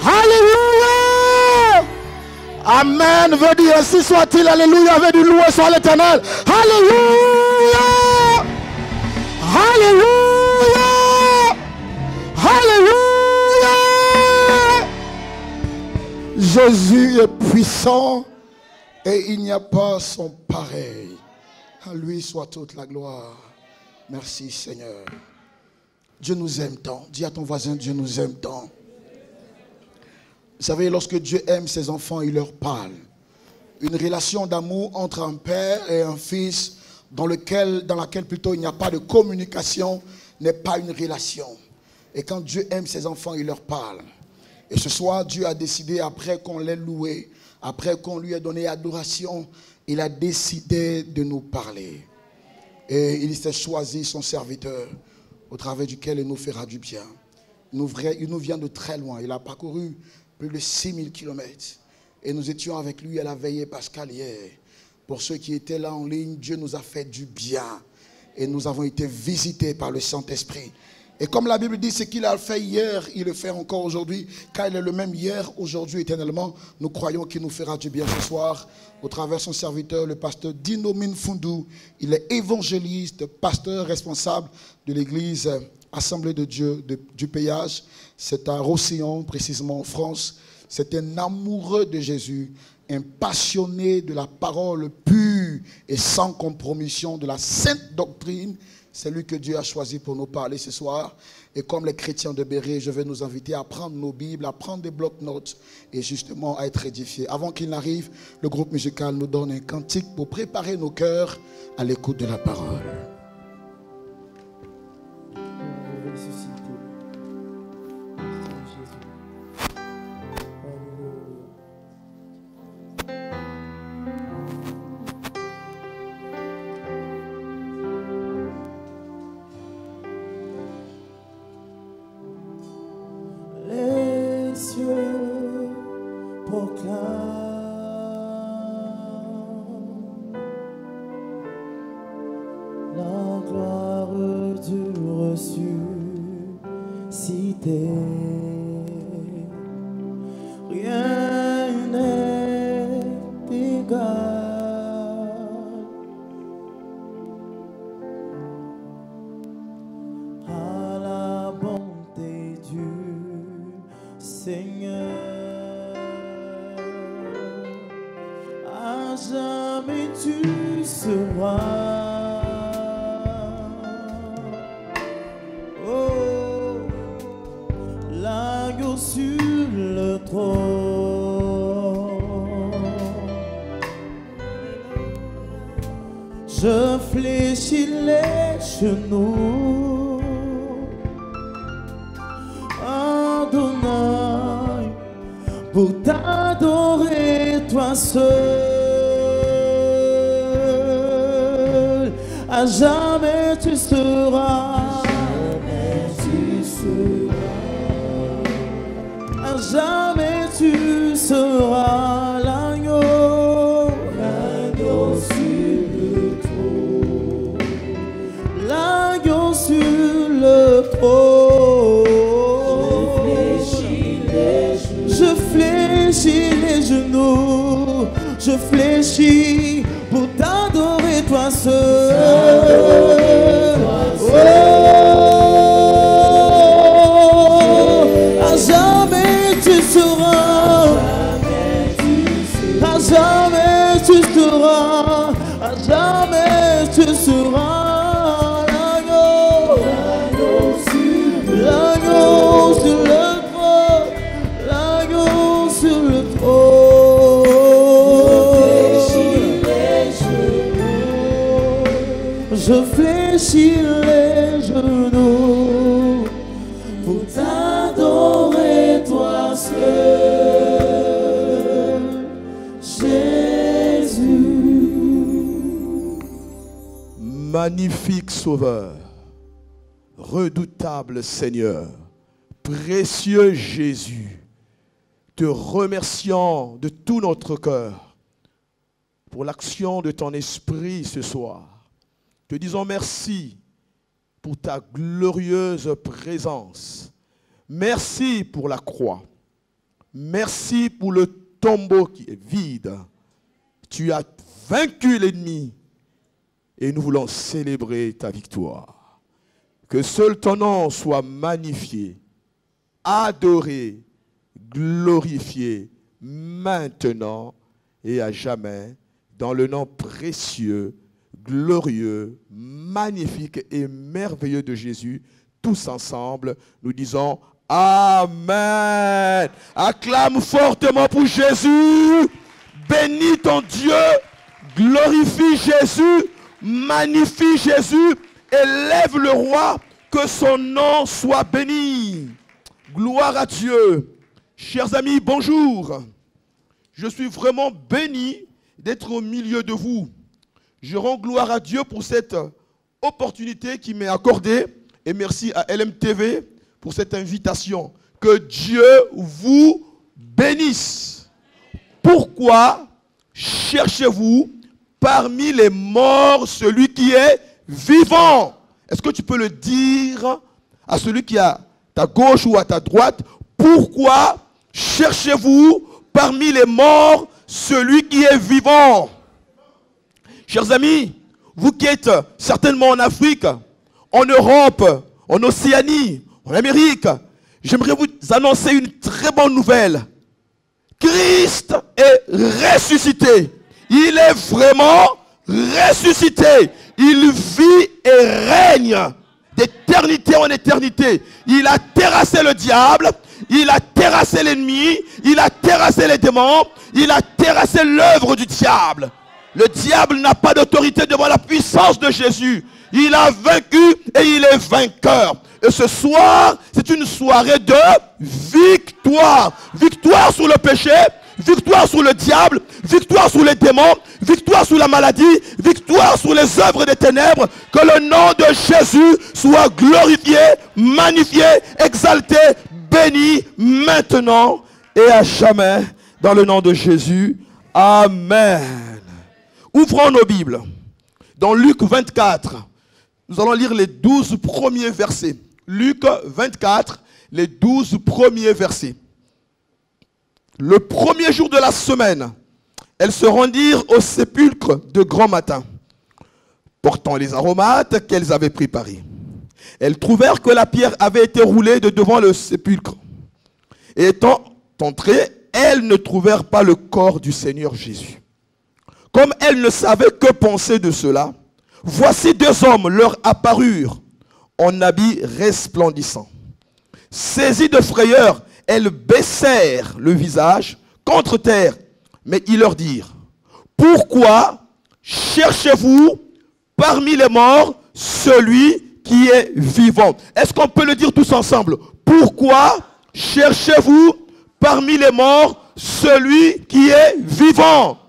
Alléluia! Amen veut dire ainsi soit-il. Alléluia veut dire loué soit l'Éternel. Alléluia! Alléluia! Alléluia! Jésus est puissant et il n'y a pas son pareil. À lui soit toute la gloire. Merci Seigneur. Dieu nous aime tant. Dis à ton voisin, Dieu nous aime tant. Vous savez, lorsque Dieu aime ses enfants, il leur parle. Une relation d'amour entre un père et un fils dans laquelle plutôt il n'y a pas de communication n'est pas une relation. Et quand Dieu aime ses enfants, il leur parle. Et ce soir, Dieu a décidé, après qu'on l'ait loué, après qu'on lui ait donné adoration, il a décidé de nous parler. Et il s'est choisi son serviteur, au travers duquel il nous fera du bien. Il nous vient de très loin. Il a parcouru plus de 6000 km. Et nous étions avec lui à la veillée pascale hier. Pour ceux qui étaient là en ligne, Dieu nous a fait du bien. Et nous avons été visités par le Saint-Esprit. Et comme la Bible dit, ce qu'il a fait hier, il le fait encore aujourd'hui. Car il est le même hier, aujourd'hui, éternellement. Nous croyons qu'il nous fera du bien ce soir. Au travers de son serviteur, le pasteur Dino Minfundu. Il est évangéliste, pasteur responsable de l'église Assemblée de Dieu du Péage. C'est à Roussillon, précisément en France. C'est un amoureux de Jésus, un passionné de la parole pure et sans compromission de la sainte doctrine. C'est lui que Dieu a choisi pour nous parler ce soir. Et comme les chrétiens de Béret, je vais nous inviter à prendre nos Bibles, à prendre des blocs-notes et justement à être édifiés. Avant qu'il n'arrive, le groupe musical nous donne un cantique pour préparer nos cœurs à l'écoute de la parole. Jamais jamais tu seras. Oh, l'agneau sur le trône. Je fléchis les genoux. Adonai, pour t'adorer toi seul. À jamais tu seras. À jamais tu seras l'agneau. L'agneau sur le trône. L'agneau sur le trône. Je fléchis les genoux. Je fléchis pour t'adorer toi seul. À jamais tu seras. À jamais tu seras. À jamais tu seras l'agneau. L'agneau sur le trône. L'agneau sur le trône. Je fléchis les genoux pour t'adorer toi seul, Jésus. Magnifique Sauveur, redoutable Seigneur, précieux Jésus, te remercions de tout notre cœur pour l'action de ton esprit ce soir. Te disons merci pour ta glorieuse présence. Merci pour la croix. Merci pour le tombeau qui est vide. Tu as vaincu l'ennemi et nous voulons célébrer ta victoire. Que seul ton nom soit magnifié, adoré, glorifié maintenant et à jamais dans le nom précieux, glorieux, magnifique et merveilleux de Jésus. Tous ensemble, nous disons Amen. Acclame fortement pour Jésus. Bénis ton Dieu. Glorifie Jésus. Magnifie Jésus. Élève le roi. Que son nom soit béni. Gloire à Dieu. Chers amis, bonjour. Je suis vraiment béni d'être au milieu de vous. Je rends gloire à Dieu pour cette opportunité qui m'est accordée et merci à LMTV pour cette invitation. Que Dieu vous bénisse. Pourquoi cherchez-vous parmi les morts celui qui est vivant? Est-ce que tu peux le dire à celui qui est à ta gauche ou à ta droite? Pourquoi cherchez-vous parmi les morts celui qui est vivant? Chers amis, vous qui êtes certainement en Afrique, en Europe, en Océanie, en Amérique, j'aimerais vous annoncer une très bonne nouvelle. Christ est ressuscité. Il est vraiment ressuscité. Il vit et règne d'éternité en éternité. Il a terrassé le diable, il a terrassé l'ennemi, il a terrassé les démons, il a terrassé l'œuvre du diable. Le diable n'a pas d'autorité devant la puissance de Jésus. Il a vaincu et il est vainqueur. Et ce soir, c'est une soirée de victoire. Victoire sur le péché, victoire sur le diable, victoire sur les démons, victoire sur la maladie, victoire sur les œuvres des ténèbres. Que le nom de Jésus soit glorifié, magnifié, exalté, béni maintenant et à jamais. Dans le nom de Jésus. Amen. Ouvrons nos Bibles. Dans Luc 24, nous allons lire les 12 premiers versets. Luc 24, les 12 premiers versets. Le premier jour de la semaine, elles se rendirent au sépulcre de grand matin, portant les aromates qu'elles avaient préparés. Elles trouvèrent que la pierre avait été roulée de devant le sépulcre. Et étant entrées, elles ne trouvèrent pas le corps du Seigneur Jésus. Comme elles ne savaient que penser de cela, voici 2 hommes leur apparurent en habits resplendissants. Saisies de frayeur, elles baissèrent le visage contre terre, mais ils leur dirent, pourquoi cherchez-vous parmi les morts celui qui est vivant? Est-ce qu'on peut le dire tous ensemble? Pourquoi cherchez-vous parmi les morts celui qui est vivant?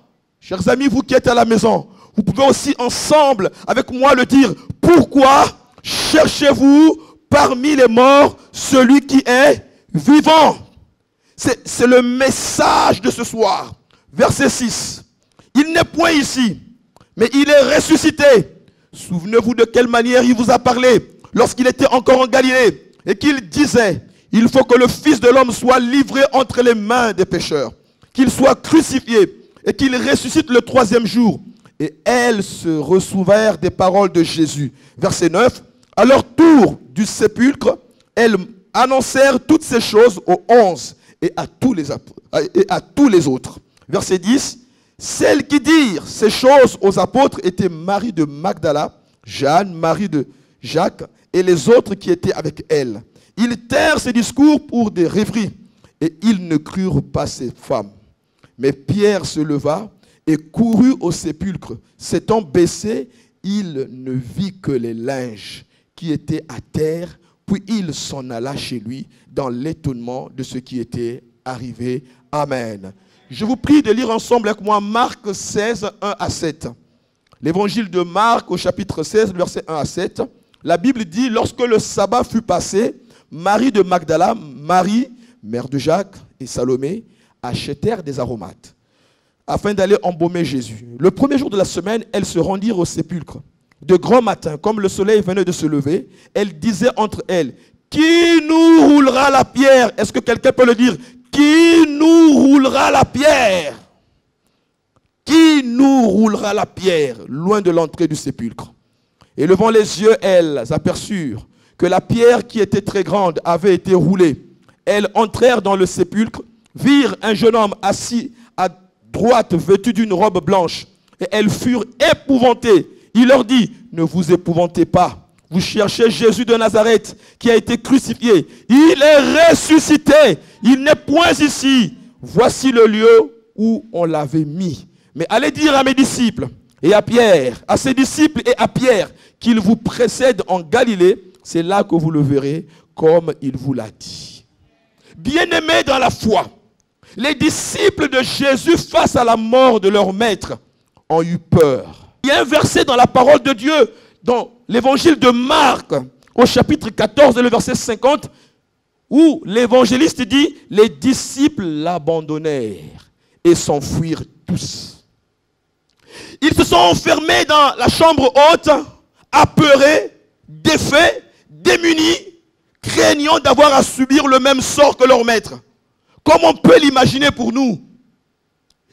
Chers amis, vous qui êtes à la maison, vous pouvez aussi ensemble avec moi le dire. Pourquoi cherchez-vous parmi les morts celui qui est vivant? C'est le message de ce soir. Verset 6. Il n'est point ici, mais il est ressuscité. Souvenez-vous de quelle manière il vous a parlé lorsqu'il était encore en Galilée et qu'il disait, il faut que le Fils de l'homme soit livré entre les mains des pécheurs, qu'il soit crucifié et qu'il ressuscite le 3e jour. Et elles se ressouvinrent des paroles de Jésus. Verset 9. À leur tour du sépulcre, elles annoncèrent toutes ces choses aux 11 et à tous les autres. Verset 10. Celles qui dirent ces choses aux apôtres étaient Marie de Magdala, Jeanne, Marie de Jacques et les autres qui étaient avec elle. Ils tinrent ces discours pour des rêveries et ils ne crurent pas ces femmes. Mais Pierre se leva et courut au sépulcre. S'étant baissé, il ne vit que les linges qui étaient à terre, puis il s'en alla chez lui dans l'étonnement de ce qui était arrivé. Amen. Je vous prie de lire ensemble avec moi Marc 16, 1 à 7. L'évangile de Marc au chapitre 16, versets 1 à 7. La Bible dit, lorsque le sabbat fut passé, Marie de Magdala, Marie, mère de Jacques et Salomé, achetèrent des aromates afin d'aller embaumer Jésus. Le premier jour de la semaine, elles se rendirent au sépulcre. De grand matin, comme le soleil venait de se lever, elles disaient entre elles, qui nous roulera la pierre? Est-ce que quelqu'un peut le dire? Qui nous roulera la pierre? Qui nous roulera la pierre loin de l'entrée du sépulcre? Et levant les yeux, elles aperçurent que la pierre qui était très grande avait été roulée. Elles entrèrent dans le sépulcre, virent un jeune homme assis à droite, vêtu d'une robe blanche. Et elles furent épouvantées. Il leur dit, ne vous épouvantez pas. Vous cherchez Jésus de Nazareth qui a été crucifié. Il est ressuscité. Il n'est point ici. Voici le lieu où on l'avait mis. Mais allez dire à mes disciples et à Pierre, à ses disciples et à Pierre, qu'il vous précède en Galilée. C'est là que vous le verrez comme il vous l'a dit. Bien-aimés dans la foi, les disciples de Jésus face à la mort de leur maître ont eu peur. Il y a un verset dans la parole de Dieu, dans l'évangile de Marc, au chapitre 14 et le verset 50, où l'évangéliste dit, les disciples l'abandonnèrent et s'enfuirent tous. Ils se sont enfermés dans la chambre haute, apeurés, défaits, démunis, craignant d'avoir à subir le même sort que leur maître. Comme on peut l'imaginer pour nous.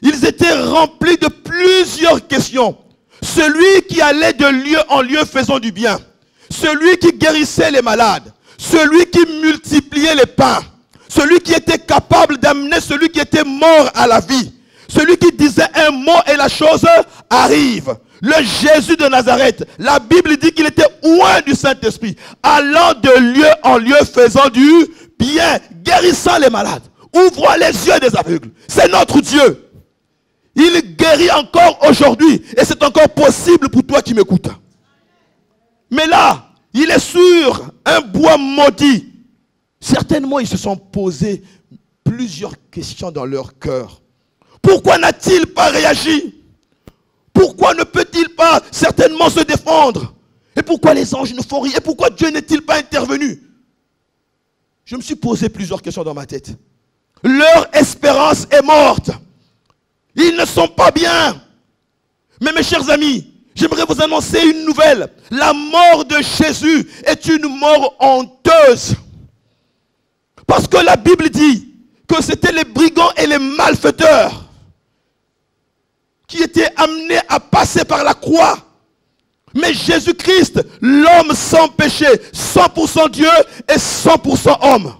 Ils étaient remplis de plusieurs questions. Celui qui allait de lieu en lieu faisant du bien. Celui qui guérissait les malades. Celui qui multipliait les pains. Celui qui était capable d'amener celui qui était mort à la vie. Celui qui disait un mot et la chose arrive. Le Jésus de Nazareth, la Bible dit qu'il était oint du Saint-Esprit, allant de lieu en lieu faisant du bien, guérissant les malades, ouvrant les yeux des aveugles. C'est notre Dieu. Il guérit encore aujourd'hui et c'est encore possible pour toi qui m'écoutes. Mais là, il est sur un bois maudit. Certainement, ils se sont posés plusieurs questions dans leur cœur. Pourquoi n'a-t-il pas réagi? Pourquoi ne peut-il pas certainement se défendre? Et pourquoi les anges ne font rien? Et pourquoi Dieu n'est-il pas intervenu? Je me suis posé plusieurs questions dans ma tête. Leur espérance est morte. Ils ne sont pas bien. Mais mes chers amis, j'aimerais vous annoncer une nouvelle. La mort de Jésus est une mort honteuse. Parce que la Bible dit que c'était les brigands et les malfaiteurs qui étaient amenés à passer par la croix. Mais Jésus-Christ, l'homme sans péché, 100% Dieu et 100% homme.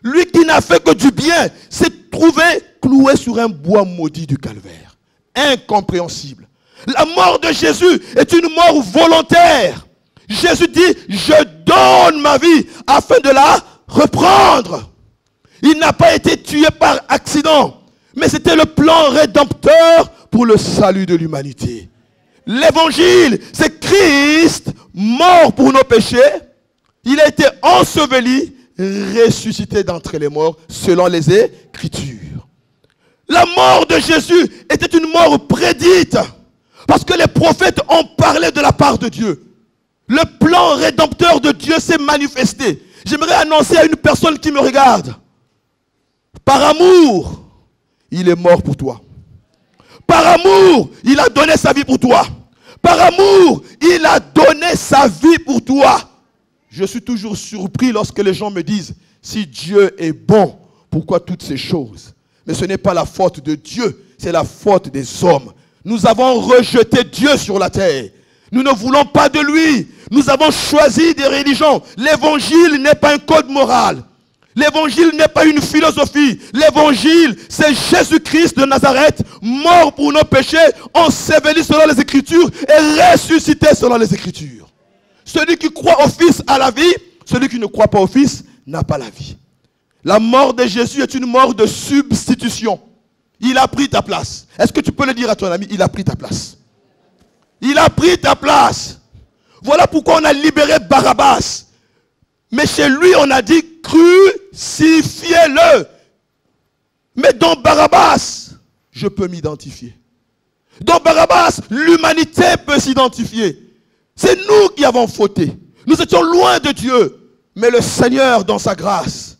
Lui qui n'a fait que du bien, s'est trouvé cloué sur un bois maudit du calvaire. incompréhensible. La mort de Jésus est une mort volontaire. Jésus dit, je donne ma vie afin de la reprendre. Il n'a pas été tué par accident, mais c'était le plan rédempteur pour le salut de l'humanité. L'évangile, c'est Christ mort pour nos péchés. Il a été enseveli, ressuscité d'entre les morts selon les Écritures. La mort de Jésus était une mort prédite parce que les prophètes ont parlé de la part de Dieu. Le plan rédempteur de Dieu s'est manifesté. J'aimerais annoncer à une personne qui me regarde. Par amour, il est mort pour toi. Par amour, il a donné sa vie pour toi. Par amour, il a donné sa vie pour toi. Je suis toujours surpris lorsque les gens me disent, si Dieu est bon, pourquoi toutes ces choses? Mais ce n'est pas la faute de Dieu, c'est la faute des hommes. Nous avons rejeté Dieu sur la terre. Nous ne voulons pas de lui. Nous avons choisi des religions. L'évangile n'est pas un code moral. L'évangile n'est pas une philosophie. L'évangile, c'est Jésus-Christ de Nazareth, mort pour nos péchés, enseveli selon les Écritures et ressuscité selon les Écritures. Celui qui croit au Fils a la vie, celui qui ne croit pas au Fils n'a pas la vie. La mort de Jésus est une mort de substitution. Il a pris ta place. Est-ce que tu peux le dire à ton ami? Il a pris ta place. Il a pris ta place. Voilà pourquoi on a libéré Barabbas. Mais chez lui, on a dit crucifiez-le. Mais dans Barabbas, je peux m'identifier. Dans Barabbas, l'humanité peut s'identifier. C'est nous qui avons fauté. Nous étions loin de Dieu. Mais le Seigneur, dans sa grâce,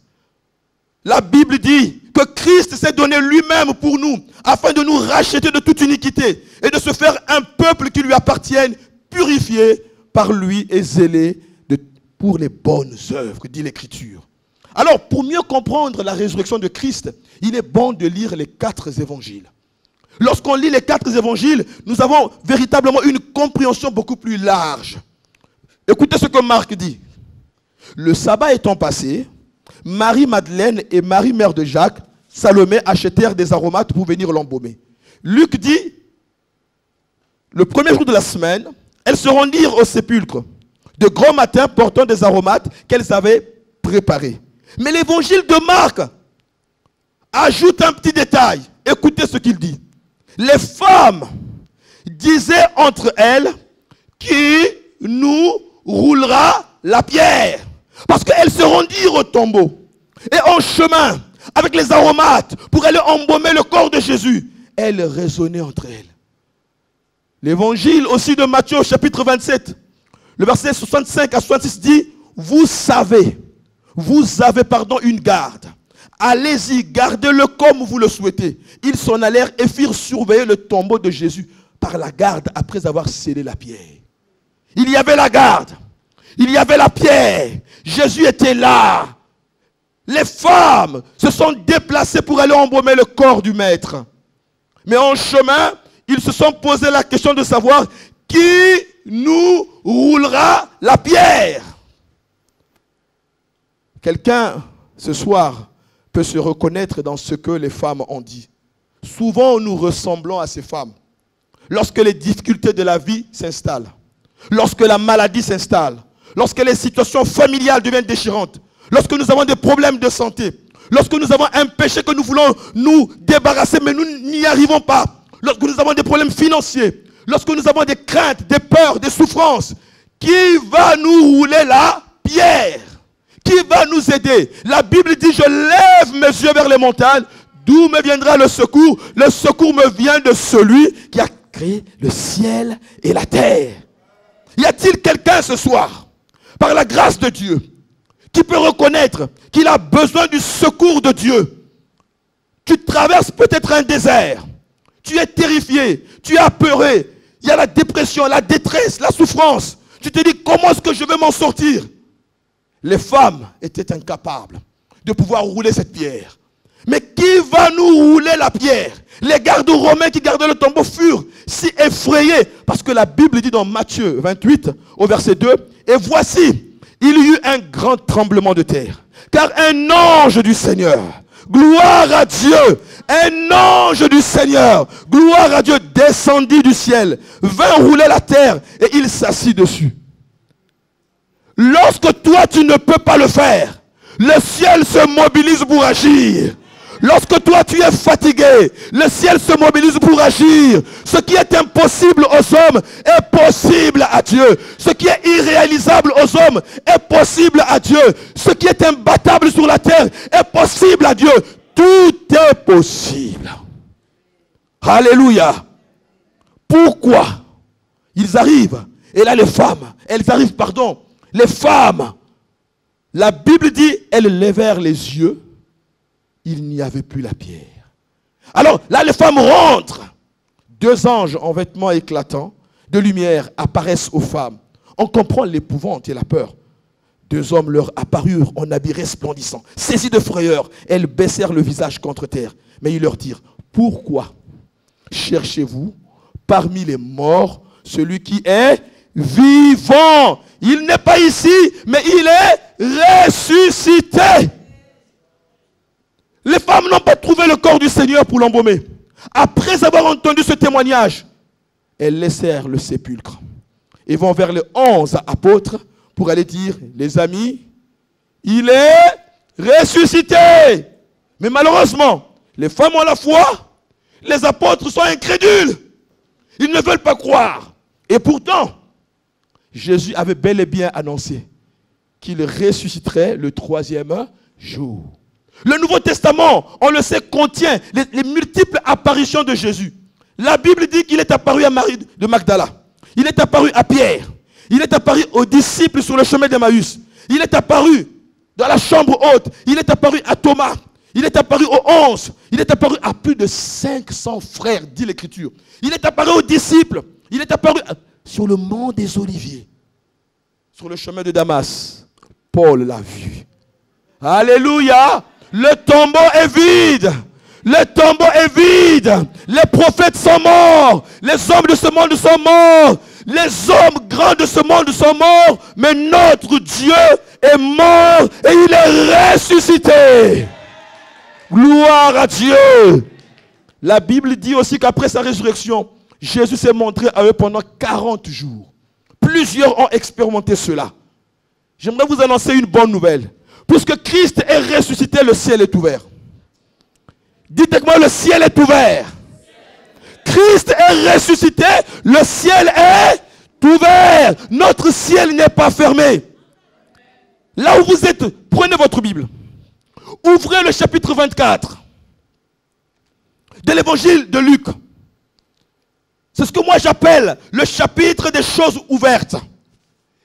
la Bible dit que Christ s'est donné lui-même pour nous, afin de nous racheter de toute iniquité et de se faire un peuple qui lui appartienne, purifié par lui et zélé pour les bonnes œuvres, dit l'Écriture. Alors, pour mieux comprendre la résurrection de Christ, il est bon de lire les 4 évangiles. Lorsqu'on lit les 4 évangiles, nous avons véritablement une compréhension beaucoup plus large. Écoutez ce que Marc dit. Le sabbat étant passé, Marie-Madeleine et Marie, mère de Jacques, Salomé achetèrent des aromates pour venir l'embaumer. Luc dit, le premier jour de la semaine, elles se rendirent au sépulcre, de grand matin portant des aromates qu'elles avaient préparés. Mais l'évangile de Marc ajoute un petit détail. Écoutez ce qu'il dit. Les femmes disaient entre elles, qui nous roulera la pierre? Parce qu'elles se rendirent au tombeau. Et en chemin, avec les aromates, pour aller embaumer le corps de Jésus, elles raisonnaient entre elles. L'évangile aussi de Matthieu, chapitre 27, le verset 65 à 66 dit, vous avez une garde. Allez-y, gardez-le comme vous le souhaitez. Ils s'en allèrent et firent surveiller le tombeau de Jésus par la garde après avoir scellé la pierre. Il y avait la garde. Il y avait la pierre. Jésus était là. Les femmes se sont déplacées pour aller embaumer le corps du maître. Mais en chemin, ils se sont posé la question de savoir qui nous roulera la pierre. Quelqu'un, ce soir, peut se reconnaître dans ce que les femmes ont dit. Souvent, nous ressemblons à ces femmes. Lorsque les difficultés de la vie s'installent, lorsque la maladie s'installe, lorsque les situations familiales deviennent déchirantes, lorsque nous avons des problèmes de santé, lorsque nous avons un péché que nous voulons nous débarrasser, mais nous n'y arrivons pas, lorsque nous avons des problèmes financiers, lorsque nous avons des craintes, des peurs, des souffrances, qui va nous rouler la pierre? Qui va nous aider? La Bible dit, je lève mes yeux vers les montagnes, d'où me viendra le secours? Le secours me vient de celui qui a créé le ciel et la terre. Y a-t-il quelqu'un ce soir, par la grâce de Dieu, qui peut reconnaître qu'il a besoin du secours de Dieu? Tu traverses peut-être un désert, tu es terrifié, tu es apeuré, il y a la dépression, la détresse, la souffrance. Tu te dis, comment est-ce que je vais m'en sortir? Les femmes étaient incapables de pouvoir rouler cette pierre. Mais qui va nous rouler la pierre? Les gardes romains qui gardaient le tombeau furent si effrayés, parce que la Bible dit dans Matthieu 28, au verset 2, et voici, il y eut un grand tremblement de terre, car un ange du Seigneur gloire à Dieu. Un ange du Seigneur, gloire à Dieu, descendit du ciel, vint rouler la terre et il s'assit dessus. Lorsque toi tu ne peux pas le faire, le ciel se mobilise pour agir. Lorsque toi tu es fatigué, le ciel se mobilise pour agir. Ce qui est impossible aux hommes est possible à Dieu. Ce qui est irréalisable aux hommes est possible à Dieu. Ce qui est imbattable sur la terre est possible à Dieu. Tout est possible. Alléluia. Pourquoi ils arrivent? Et là les femmes, les femmes, la Bible dit, elles levèrent les yeux. Il n'y avait plus la pierre. Alors là, les femmes rentrent. 2 anges en vêtements éclatants de lumière apparaissent aux femmes. On comprend l'épouvante et la peur. 2 hommes leur apparurent en habits resplendissants. Saisis de frayeur, elles baissèrent le visage contre terre. Mais ils leur dirent, pourquoi cherchez-vous parmi les morts celui qui est vivant? Il n'est pas ici, mais il est ressuscité. Les femmes n'ont pas trouvé le corps du Seigneur pour l'embaumer. Après avoir entendu ce témoignage, elles laissèrent le sépulcre et vont vers les 11 apôtres pour aller dire, les amis, il est ressuscité. Mais malheureusement, les femmes ont la foi, les apôtres sont incrédules. Ils ne veulent pas croire. Et pourtant, Jésus avait bel et bien annoncé qu'il ressusciterait le 3e jour. Le Nouveau Testament, on le sait, contient les multiples apparitions de Jésus. La Bible dit qu'il est apparu à Marie de Magdala. Il est apparu à Pierre. Il est apparu aux disciples sur le chemin d'Emmaüs. Il est apparu dans la chambre haute. Il est apparu à Thomas. Il est apparu aux 11. Il est apparu à plus de 500 frères, dit l'Écriture. Il est apparu aux disciples. Il est apparu sur le mont des Oliviers. Sur le chemin de Damas. Paul l'a vu. Alléluia! Le tombeau est vide. Le tombeau est vide. Les prophètes sont morts. Les hommes de ce monde sont morts. Les hommes grands de ce monde sont morts. Mais notre Dieu est mort et il est ressuscité. Gloire à Dieu. La Bible dit aussi qu'après sa résurrection, Jésus s'est montré à eux pendant 40 jours. Plusieurs ont expérimenté cela. J'aimerais vous annoncer une bonne nouvelle. Puisque Christ est ressuscité, le ciel est ouvert. Dites avec moi, le ciel est ouvert. Christ est ressuscité, le ciel est ouvert. Notre ciel n'est pas fermé. Là où vous êtes, prenez votre Bible. Ouvrez le chapitre 24 de l'évangile de Luc. C'est ce que moi j'appelle le chapitre des choses ouvertes.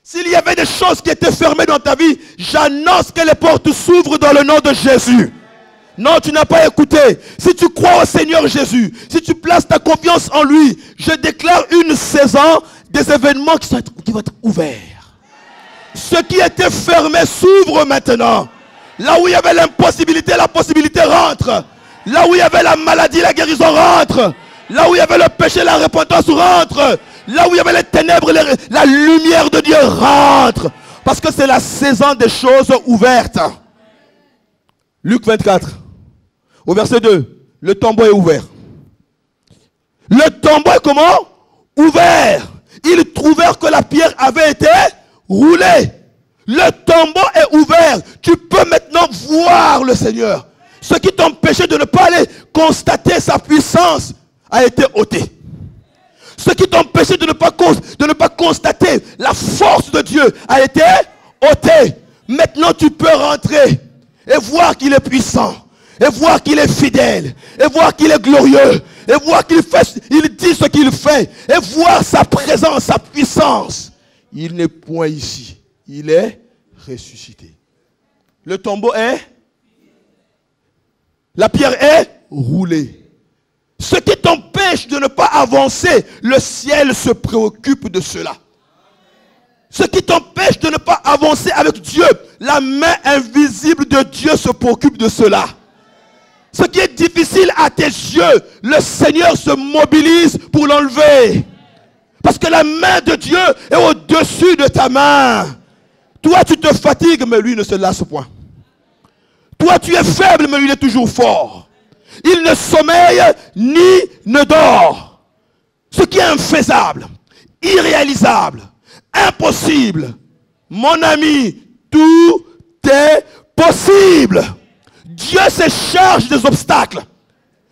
S'il y avait des choses qui étaient fermées dans ta vie, j'annonce que les portes s'ouvrent dans le nom de Jésus. Non, tu n'as pas écouté. Si tu crois au Seigneur Jésus, si tu places ta confiance en lui, je déclare une saison des événements qui vont être ouverts. Ce qui était fermé s'ouvre maintenant. Là où il y avait l'impossibilité, la possibilité rentre. Là où il y avait la maladie, la guérison rentre. Là où il y avait le péché, la repentance rentre. Là où il y avait les ténèbres, la lumière de Dieu rentre. Parce que c'est la saison des choses ouvertes. Luc 24, au verset 2. Le tombeau est ouvert. Le tombeau est comment? Ouvert. Ils trouvèrent que la pierre avait été roulée. Le tombeau est ouvert. Tu peux maintenant voir le Seigneur. Ce qui t'empêchait de ne pas aller constater sa puissance a été ôté. Ce qui t'empêchait de ne pas constater la force de Dieu a été ôté. Maintenant tu peux rentrer et voir qu'il est puissant, et voir qu'il est fidèle, et voir qu'il est glorieux, et voir qu'il dit ce qu'il fait, et voir sa présence, sa puissance. Il n'est point ici, il est ressuscité. Le tombeau est, la pierre est roulée. Ce qui t'empêche de ne pas avancer, le ciel se préoccupe de cela. Ce qui t'empêche de ne pas avancer avec Dieu, la main invisible de Dieu se préoccupe de cela. Ce qui est difficile à tes yeux, le Seigneur se mobilise pour l'enlever. Parce que la main de Dieu est au-dessus de ta main. Toi, tu te fatigues, mais lui ne se lasse point. Toi, tu es faible, mais il est toujours fort. Il ne sommeille ni ne dort. Ce qui est infaisable, irréalisable, impossible. Mon ami, tout est possible. Dieu se charge des obstacles.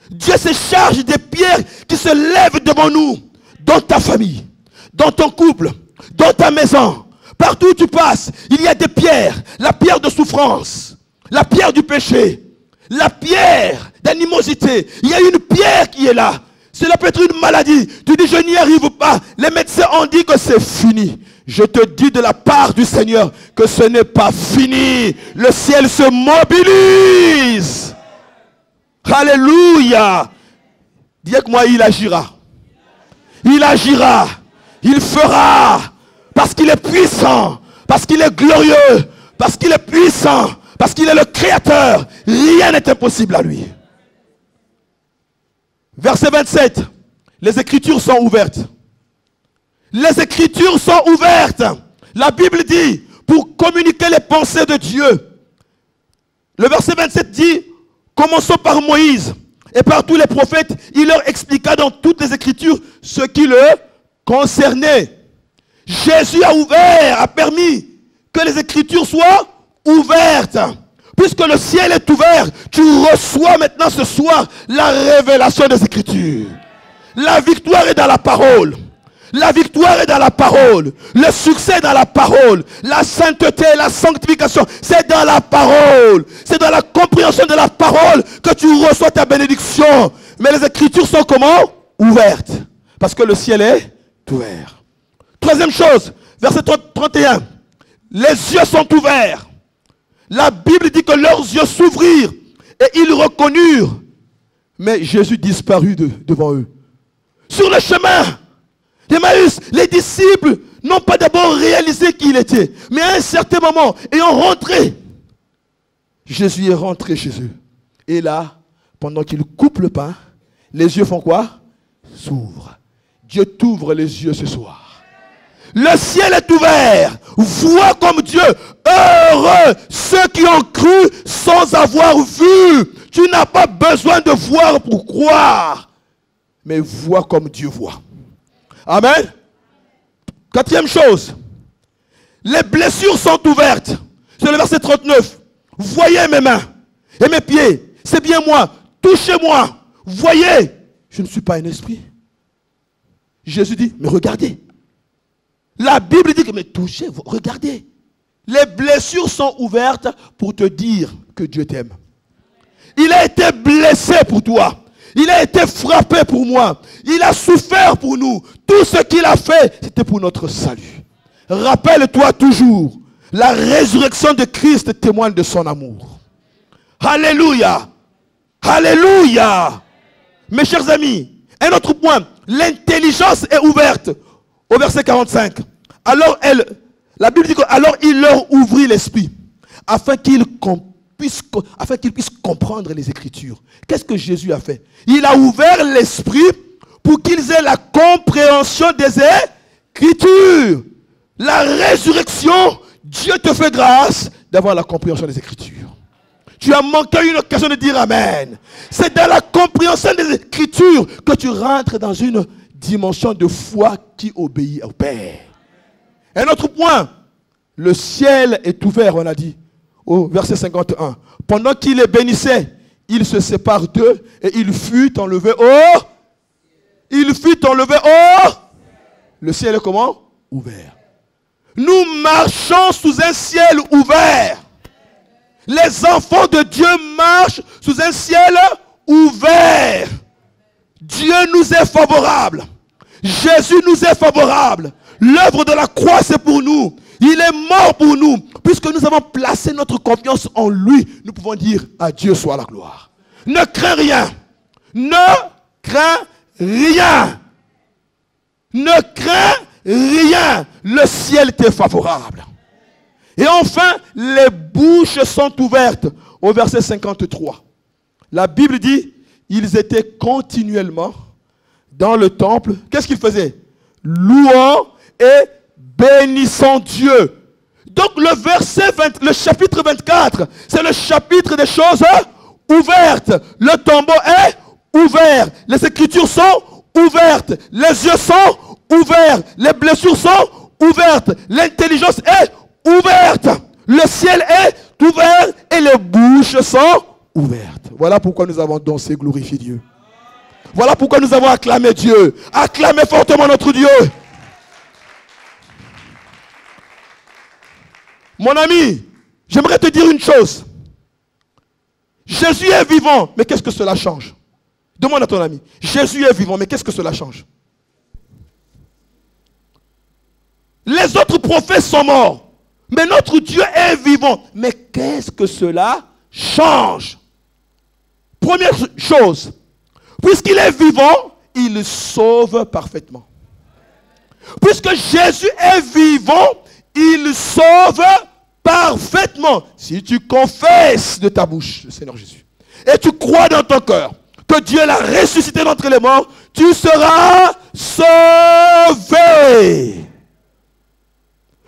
Dieu se charge des pierres qui se lèvent devant nous. Dans ta famille, dans ton couple, dans ta maison, partout où tu passes, il y a des pierres. La pierre de souffrance, la pierre du péché, la pierre d'animosité. Il y a une pierre qui est là. Cela peut être une maladie. Tu dis, je n'y arrive pas. Les médecins ont dit que c'est fini. Je te dis de la part du Seigneur que ce n'est pas fini. Le ciel se mobilise. Alléluia. Dis avec moi, il agira. Il agira. Il fera. Parce qu'il est puissant. Parce qu'il est glorieux. Parce qu'il est puissant. Parce qu'il est le créateur. Rien n'est impossible à lui. Verset 27. Les Écritures sont ouvertes. Les Écritures sont ouvertes. La Bible dit, pour communiquer les pensées de Dieu. Le verset 27 dit, commençons par Moïse. Et par tous les prophètes, il leur expliqua dans toutes les Écritures ce qui le concernait. Jésus a ouvert, a permis que les Écritures soient ouvertes. Puisque le ciel est ouvert, tu reçois maintenant ce soir la révélation des Écritures. La victoire est dans la parole. La victoire est dans la parole. Le succès est dans la parole. La sainteté, la sanctification, c'est dans la parole. C'est dans la compréhension de la parole que tu reçois ta bénédiction. Mais les Écritures sont comment? Ouvertes. Parce que le ciel est ouvert. Troisième chose, verset 31. Les yeux sont ouverts. La Bible dit que leurs yeux s'ouvrirent et ils reconnurent. Mais Jésus disparut devant eux. Sur le chemin d'Emmaüs, les disciples n'ont pas d'abord réalisé qui il était. Mais à un certain moment, ayant rentré, Jésus est rentré chez eux. Et là, pendant qu'il coupe le pain, les yeux font quoi? S'ouvrent. Dieu t'ouvre les yeux ce soir. Le ciel est ouvert. Vois comme Dieu. Heureux ceux qui ont cru sans avoir vu. Tu n'as pas besoin de voir pour croire. Mais vois comme Dieu voit. Amen. Quatrième chose. Les blessures sont ouvertes. C'est le verset 39. Voyez mes mains et mes pieds. C'est bien moi. Touchez-moi. Voyez. Je ne suis pas un esprit. Jésus dit, mais regardez. La Bible dit que, mais touchez, regardez. Les blessures sont ouvertes pour te dire que Dieu t'aime. Il a été blessé pour toi. Il a été frappé pour moi. Il a souffert pour nous. Tout ce qu'il a fait, c'était pour notre salut. Rappelle-toi toujours, la résurrection de Christ témoigne de son amour. Alléluia. Alléluia. Mes chers amis, un autre point, l'intelligence est ouverte. Au verset 45. Alors la Bible dit que alors il leur ouvrit l'esprit afin qu'ils puissent comprendre les Écritures. Qu'est-ce que Jésus a fait? Il a ouvert l'esprit pour qu'ils aient la compréhension des Écritures. La résurrection, Dieu te fait grâce d'avoir la compréhension des Écritures. Tu as manqué une occasion de dire Amen. C'est dans la compréhension des Écritures que tu rentres dans une dimension de foi qui obéit au Père. Un autre point, le ciel est ouvert, on a dit, au verset 51. Pendant qu'il les bénissait, il se sépare d'eux et il fut enlevé au... Il fut enlevé au... Le ciel est comment? Ouvert. Nous marchons sous un ciel ouvert. Les enfants de Dieu marchent sous un ciel ouvert. Dieu nous est favorable. Jésus nous est favorable. L'œuvre de la croix, c'est pour nous. Il est mort pour nous. Puisque nous avons placé notre confiance en lui, nous pouvons dire à Dieu soit la gloire. Ne crains rien. Ne crains rien. Ne crains rien. Le ciel t'est favorable. Et enfin, les bouches sont ouvertes. Au verset 53. La Bible dit, ils étaient continuellement dans le temple. Qu'est-ce qu'ils faisaient? Louant et bénissant Dieu. Donc le chapitre 24, c'est le chapitre des choses ouvertes. Le tombeau est ouvert. Les écritures sont ouvertes. Les yeux sont ouverts. Les blessures sont ouvertes. L'intelligence est ouverte. Le ciel est ouvert et les bouches sont ouvertes. Voilà pourquoi nous avons dansé, glorifié Dieu. Voilà pourquoi nous avons acclamé Dieu. Acclamé fortement notre Dieu. Mon ami, j'aimerais te dire une chose. Jésus est vivant, mais qu'est-ce que cela change? Demande à ton ami. Jésus est vivant, mais qu'est-ce que cela change? Les autres prophètes sont morts, mais notre Dieu est vivant. Mais qu'est-ce que cela change? Première chose, puisqu'il est vivant, il sauve parfaitement. Puisque Jésus est vivant, il sauve parfaitement. Si tu confesses de ta bouche le Seigneur Jésus et tu crois dans ton cœur que Dieu l'a ressuscité d'entre les morts, tu seras sauvé.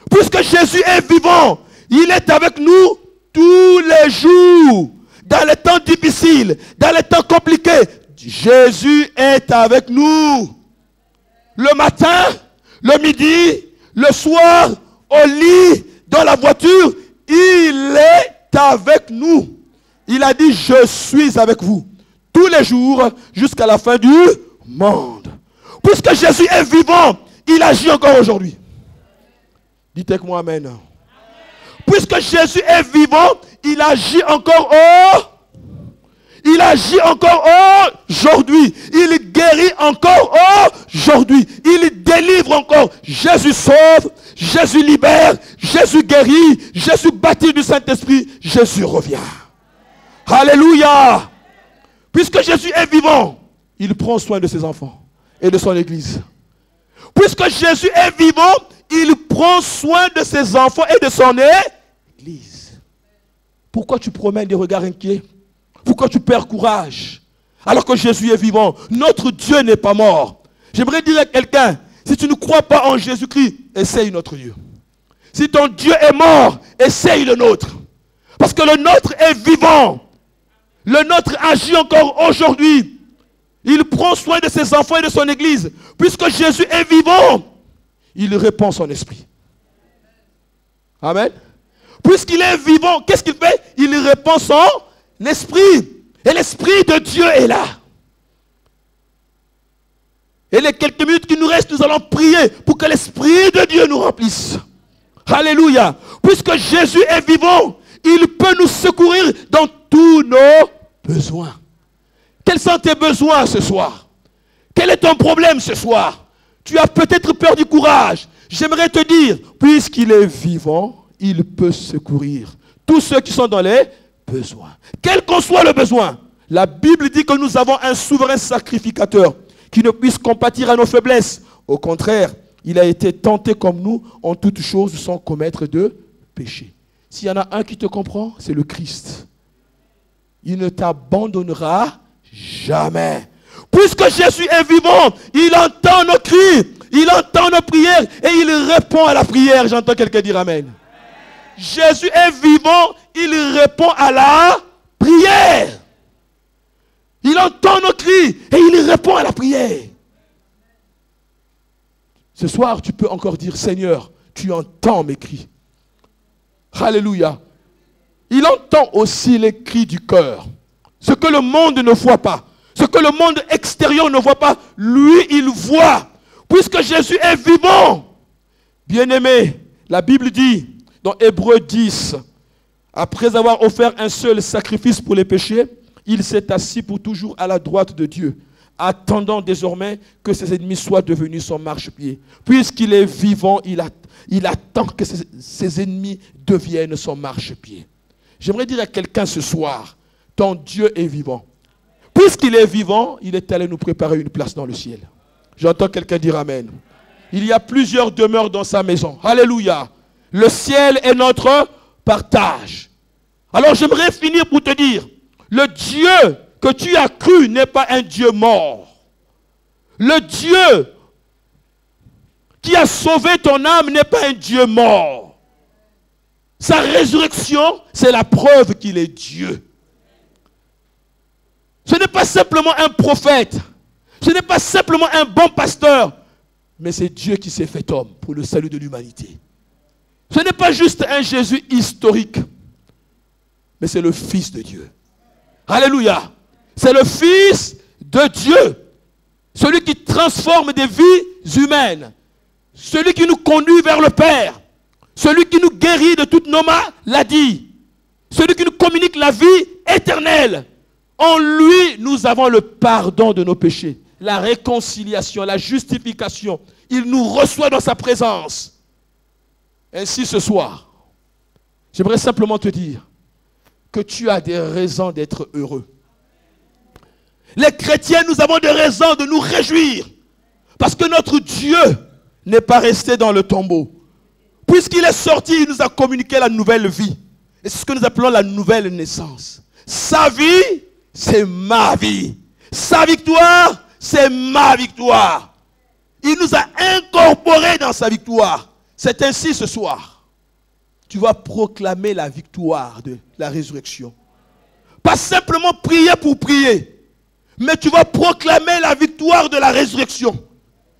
Puisque Jésus est vivant, il est avec nous tous les jours. Dans les temps difficiles, dans les temps compliqués, Jésus est avec nous. Le matin, le midi, le soir, au lit, dans la voiture, il est avec nous. Il a dit, je suis avec vous tous les jours jusqu'à la fin du monde. Puisque Jésus est vivant, il agit encore aujourd'hui. Dites avec moi amen. Puisque Jésus est vivant, il agit encore aujourd'hui. Il guérit encore aujourd'hui. Il délivre encore. Jésus sauve, Jésus libère, Jésus guérit, Jésus baptise du Saint-Esprit, Jésus revient. Alléluia. Puisque Jésus est vivant, il prend soin de ses enfants et de son église. Puisque Jésus est vivant, il prend soin de ses enfants et de son église. Pourquoi tu promènes des regards inquiets? Pourquoi tu perds courage? Alors que Jésus est vivant, notre Dieu n'est pas mort. J'aimerais dire à quelqu'un, si tu ne crois pas en Jésus-Christ, essaye notre Dieu. Si ton Dieu est mort, essaye le nôtre. Parce que le nôtre est vivant. Le nôtre agit encore aujourd'hui. Il prend soin de ses enfants et de son église. Puisque Jésus est vivant, il répand son esprit. Amen. Puisqu'il est vivant, qu'est-ce qu'il fait? Il répand son esprit. Et l'esprit de Dieu est là. Et les quelques minutes qui nous restent, nous allons prier pour que l'esprit de Dieu nous remplisse. Alléluia. Puisque Jésus est vivant, il peut nous secourir dans tous nos besoins. Quels sont tes besoins ce soir? Quel est ton problème ce soir? Tu as peut-être perdu courage. J'aimerais te dire, puisqu'il est vivant, il peut secourir tous ceux qui sont dans les besoins. Quel qu'en soit le besoin, la Bible dit que nous avons un souverain sacrificateur qui ne puisse compatir à nos faiblesses. Au contraire, il a été tenté comme nous en toutes choses sans commettre de péché. S'il y en a un qui te comprend, c'est le Christ. Il ne t'abandonnera jamais. Puisque Jésus est vivant, il entend nos cris, il entend nos prières et il répond à la prière. J'entends quelqu'un dire amen. Jésus est vivant, il répond à la prière. Il entend nos cris et il répond à la prière. Ce soir, tu peux encore dire, Seigneur, tu entends mes cris. Alléluia. Il entend aussi les cris du cœur. Ce que le monde ne voit pas. Ce que le monde extérieur ne voit pas, lui, il voit. Puisque Jésus est vivant. Bien-aimé, la Bible dit, dans Hébreux 10, après avoir offert un seul sacrifice pour les péchés, il s'est assis pour toujours à la droite de Dieu, attendant désormais que ses ennemis soient devenus son marchepied. Puisqu'il est vivant, il attend que ses ennemis deviennent son marchepied. J'aimerais dire à quelqu'un ce soir, ton Dieu est vivant. Puisqu'il est vivant, il est allé nous préparer une place dans le ciel. J'entends quelqu'un dire amen. Il y a plusieurs demeures dans sa maison. Alléluia. Le ciel est notre partage. Alors j'aimerais finir pour te dire, le Dieu que tu as cru n'est pas un Dieu mort. Le Dieu qui a sauvé ton âme n'est pas un Dieu mort. Sa résurrection, c'est la preuve qu'il est Dieu. Ce n'est pas simplement un prophète. Ce n'est pas simplement un bon pasteur. Mais c'est Dieu qui s'est fait homme pour le salut de l'humanité. Ce n'est pas juste un Jésus historique. Mais c'est le Fils de Dieu. Alléluia. C'est le Fils de Dieu. Celui qui transforme des vies humaines. Celui qui nous conduit vers le Père. Celui qui nous guérit de toute nos maladies. Celui qui nous communique la vie éternelle. En lui, nous avons le pardon de nos péchés, la réconciliation, la justification. Il nous reçoit dans sa présence. Ainsi, ce soir, j'aimerais simplement te dire que tu as des raisons d'être heureux. Les chrétiens, nous avons des raisons de nous réjouir. Parce que notre Dieu n'est pas resté dans le tombeau. Puisqu'il est sorti, il nous a communiqué la nouvelle vie. Et c'est ce que nous appelons la nouvelle naissance. Sa vie, c'est ma vie. Sa victoire, c'est ma victoire. Il nous a incorporés dans sa victoire. C'est ainsi ce soir. Tu vas proclamer la victoire de la résurrection. Pas simplement prier pour prier. Mais tu vas proclamer la victoire de la résurrection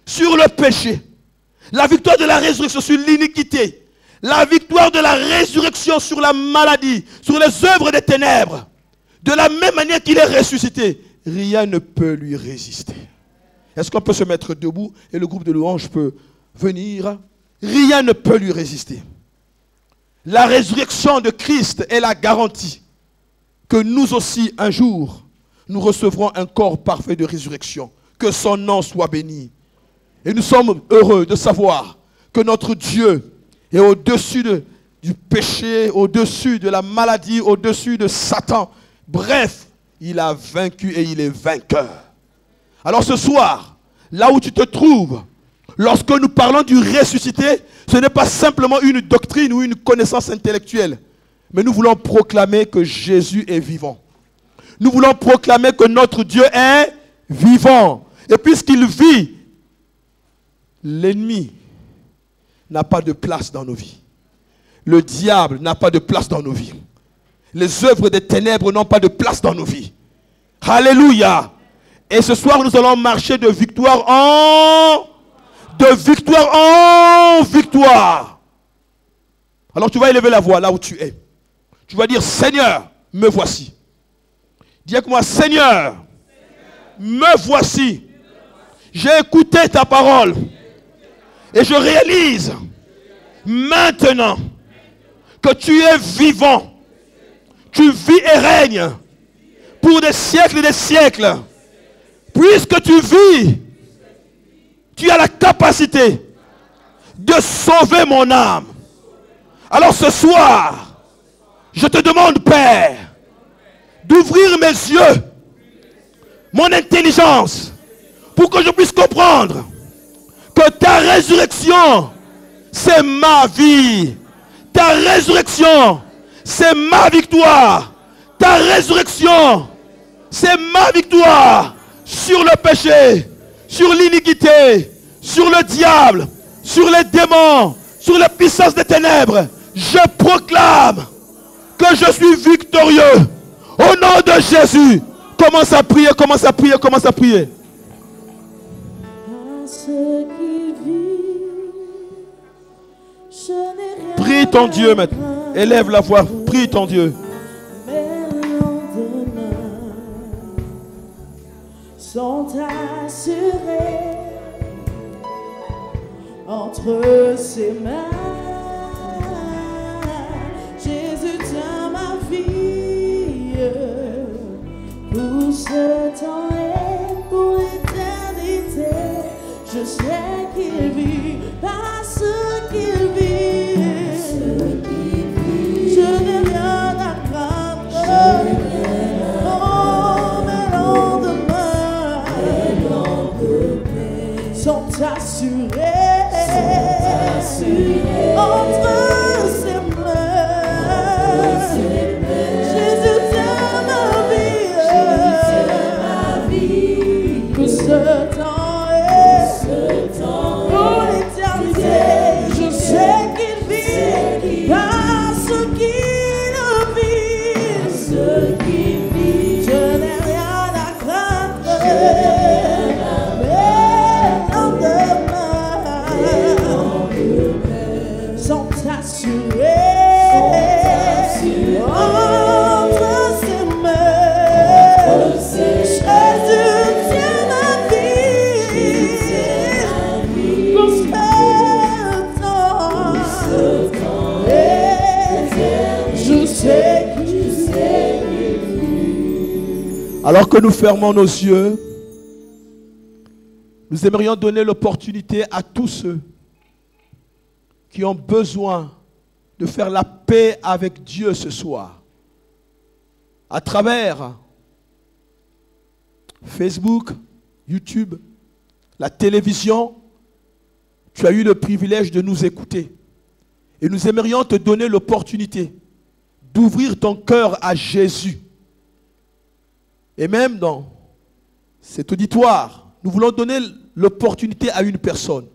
sur le péché. La victoire de la résurrection sur l'iniquité. La victoire de la résurrection sur la maladie, sur les œuvres des ténèbres. De la même manière qu'il est ressuscité, rien ne peut lui résister. Est-ce qu'on peut se mettre debout et le groupe de louanges peut venir? Rien ne peut lui résister. La résurrection de Christ est la garantie que nous aussi, un jour, nous recevrons un corps parfait de résurrection. Que son nom soit béni. Et nous sommes heureux de savoir que notre Dieu est au-dessus du péché, au-dessus de la maladie, au-dessus de Satan. Bref, il a vaincu et il est vainqueur. Alors ce soir, là où tu te trouves, lorsque nous parlons du ressuscité, ce n'est pas simplement une doctrine ou une connaissance intellectuelle. Mais nous voulons proclamer que Jésus est vivant. Nous voulons proclamer que notre Dieu est vivant. Et puisqu'il vit, l'ennemi n'a pas de place dans nos vies. Le diable n'a pas de place dans nos vies. Les œuvres des ténèbres n'ont pas de place dans nos vies. Alléluia. Et ce soir, nous allons marcher de victoire en victoire. Alors tu vas élever la voix là où tu es. Tu vas dire, Seigneur, me voici. Dis avec moi, Seigneur, me voici. J'ai écouté ta parole. Et je réalise maintenant que tu es vivant. Tu vis et règnes pour des siècles et des siècles. Puisque tu vis, tu as la capacité de sauver mon âme. Alors ce soir, je te demande, Père, d'ouvrir mes yeux, mon intelligence, pour que je puisse comprendre que ta résurrection, c'est ma vie. Ta résurrection, c'est ma victoire. Ta résurrection, c'est ma victoire sur le péché, sur l'iniquité, sur le diable, sur les démons, sur la puissance des ténèbres. Je proclame que je suis victorieux. Au nom de Jésus, commence à prier, commence à prier, commence à prier. Prie ton Dieu maintenant. Élève la voix, prie ton Dieu. Sont assurés entre ses mains. Jésus tient ma vie pour ce temps et pour l'éternité. Je sais qu'il vit parce qu'il vit. Je n'ai rien à craindre. Oh, mes lendemains sont assurés entre ses mains. Jésus tient ma vie Alors que nous fermons nos yeux, nous aimerions donner l'opportunité à tous ceux qui ont besoin de faire la paix avec Dieu ce soir. À travers Facebook, YouTube, la télévision, tu as eu le privilège de nous écouter. Et nous aimerions te donner l'opportunité d'ouvrir ton cœur à Jésus. Et même dans cet auditoire, nous voulons donner l'opportunité à une personne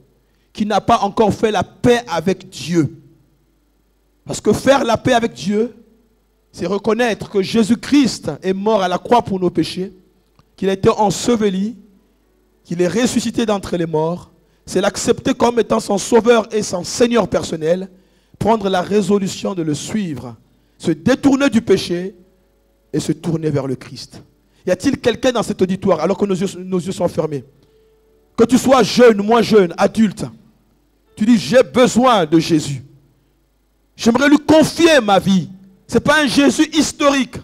qui n'a pas encore fait la paix avec Dieu. Parce que faire la paix avec Dieu, c'est reconnaître que Jésus-Christ est mort à la croix pour nos péchés, qu'il a été enseveli, qu'il est ressuscité d'entre les morts. C'est l'accepter comme étant son sauveur et son Seigneur personnel, prendre la résolution de le suivre, se détourner du péché et se tourner vers le Christ. Y a-t-il quelqu'un dans cet auditoire, alors que nos yeux sont fermés, que tu sois jeune, moins jeune, adulte, tu dis j'ai besoin de Jésus. J'aimerais lui confier ma vie. Ce n'est pas un Jésus historique,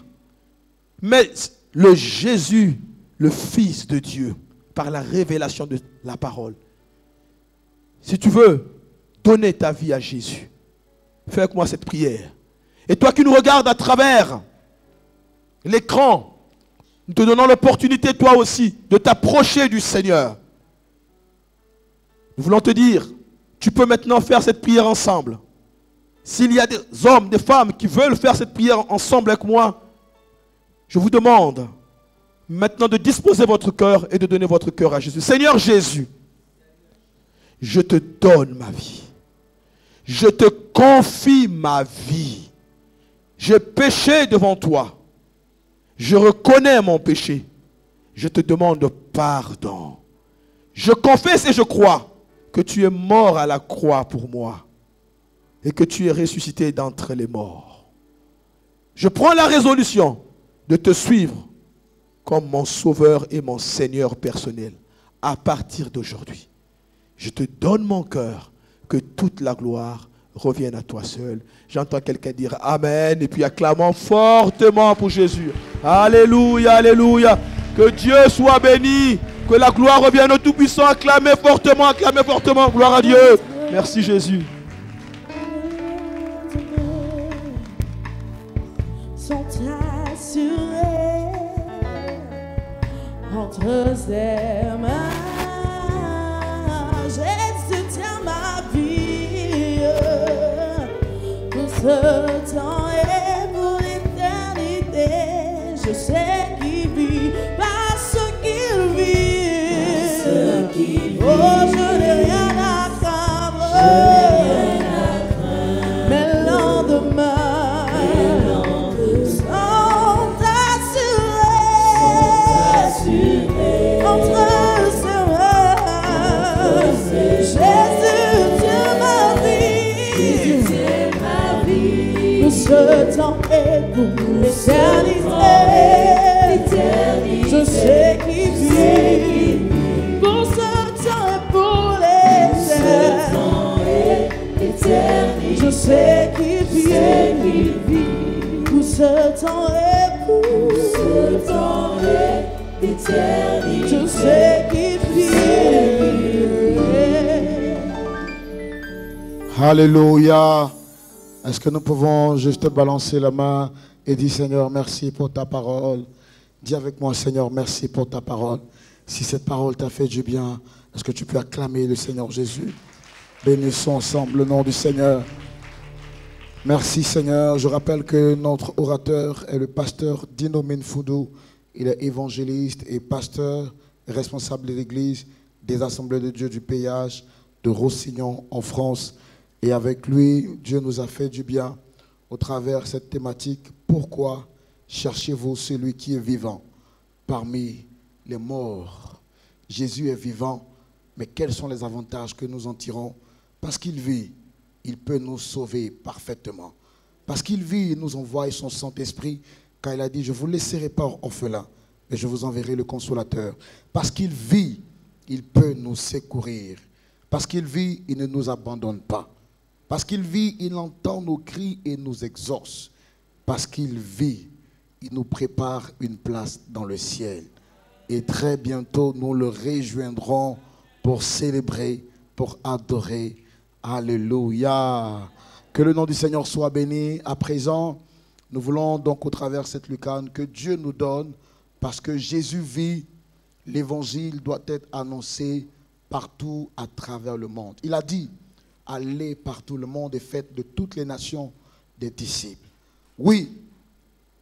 mais le Jésus, le Fils de Dieu, par la révélation de la parole. Si tu veux donner ta vie à Jésus, fais avec moi cette prière. Et toi qui nous regardes à travers l'écran, nous te donnons l'opportunité toi aussi de t'approcher du Seigneur. Nous voulons te dire, tu peux maintenant faire cette prière ensemble. S'il y a des hommes, des femmes qui veulent faire cette prière ensemble avec moi, je vous demande maintenant de disposer votre cœur et de donner votre cœur à Jésus. Seigneur Jésus, je te donne ma vie. Je te confie ma vie. J'ai péché devant toi. Je reconnais mon péché. Je te demande pardon. Je confesse et je crois que tu es mort à la croix pour moi et que tu es ressuscité d'entre les morts. Je prends la résolution de te suivre comme mon sauveur et mon Seigneur personnel à partir d'aujourd'hui. Je te donne mon cœur, que toute la gloire revienne à toi seul. J'entends quelqu'un dire Amen et puis acclamons fortement pour Jésus. Alléluia, alléluia. Que Dieu soit béni, que la gloire revienne au Tout-Puissant. Acclamez fortement, gloire à Dieu. Merci Jésus. Sont assurés entre ses mains. Jésus tient ma vie pour ce temps et pour l'éternité. Je sais qu'il vit parce qu'il vit. Oh, je n'ai rien à craindre. Mais lendemain sont assurés entre ses mains. Jésus tient ma vie pour ce temps et pour l'éternité. Je sais qu'il vit pour ce temps et pour l'éternité. Je sais qu'il vit pour ce temps et pour l'éternité. Je sais qu'il vit. Alléluia. Est-ce que nous pouvons juste balancer la main et dire Seigneur, merci pour ta parole. Dis avec moi Seigneur, merci pour ta parole. Si cette parole t'a fait du bien, est-ce que tu peux acclamer le Seigneur Jésus? Bénissons ensemble le nom du Seigneur. Merci Seigneur. Je rappelle que notre orateur est le pasteur Dino Minfoudou. Il est évangéliste et pasteur, responsable de l'église des Assemblées de Dieu du péage de Roussillon en France. Et avec lui, Dieu nous a fait du bien au travers de cette thématique. Pourquoi cherchez-vous celui qui est vivant parmi les morts? Jésus est vivant, mais quels sont les avantages que nous en tirons? Parce qu'il vit, il peut nous sauver parfaitement. Parce qu'il vit, il nous envoie son Saint-Esprit, car il a dit, je ne vous laisserai pas orphelins, mais je vous enverrai le Consolateur. Parce qu'il vit, il peut nous secourir. Parce qu'il vit, il ne nous abandonne pas. Parce qu'il vit, il entend nos cris et nous exauce. Parce qu'il vit, il nous prépare une place dans le ciel. Et très bientôt, nous le rejoindrons pour célébrer, pour adorer. Alléluia. Que le nom du Seigneur soit béni. À présent, nous voulons donc au travers de cette lucane que Dieu nous donne, parce que Jésus vit, l'évangile doit être annoncé partout à travers le monde. Il a dit, allez partout le monde et faites de toutes les nations des disciples. Oui,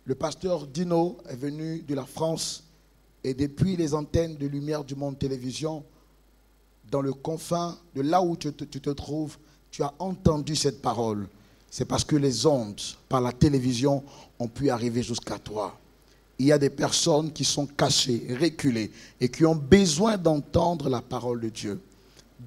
le pasteur Dino est venu de la France et depuis les antennes de Lumière du Monde Télévision, dans le confin de là où tu te trouves, tu as entendu cette parole. C'est parce que les ondes, par la télévision, ont pu arriver jusqu'à toi. Il y a des personnes qui sont cachées, reculées et qui ont besoin d'entendre la parole de Dieu.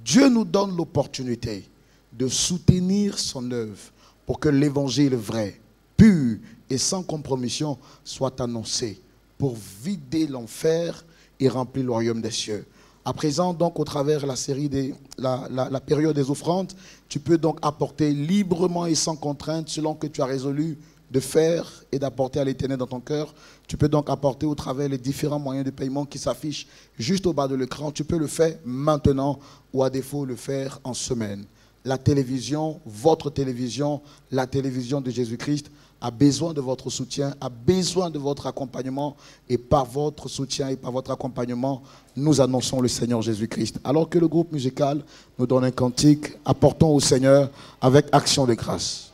Dieu nous donne l'opportunité de soutenir son œuvre pour que l'évangile vrai, pur et sans compromission soit annoncé pour vider l'enfer et remplir le royaume des cieux. À présent, donc, au travers de la série la période des offrandes, tu peux donc apporter librement et sans contrainte selon que tu as résolu de faire et d'apporter à l'Éternel dans ton cœur. Tu peux donc apporter au travers les différents moyens de paiement qui s'affichent juste au bas de l'écran. Tu peux le faire maintenant ou à défaut le faire en semaine. La télévision, votre télévision, la télévision de Jésus-Christ a besoin de votre soutien, a besoin de votre accompagnement. Et par votre soutien et par votre accompagnement, nous annonçons le Seigneur Jésus-Christ. Alors que le groupe musical nous donne un cantique, apportons au Seigneur avec action de grâce.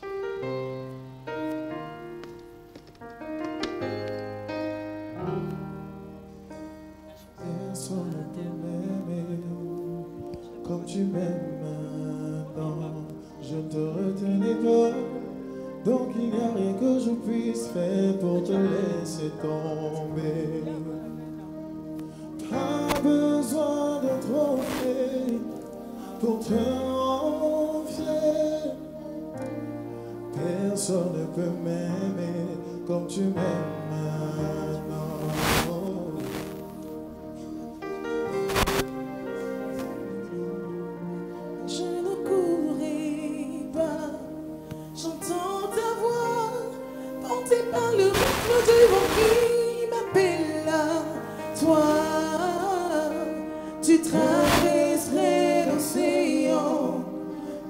Personne ne peut m'aimer comme tu m'aimes maintenant. Je ne te retenais pas. Donc il n'y a rien que je puisse faire pour te laisser tomber. Pas besoin de trophée pour te rendre fier. Personne ne peut m'aimer comme tu m'aimes maintenant. Je ne courrai pas, j'entends ta voix, portée par le rythme du vent qui m'appelle à toi. Tu traverserais l'océan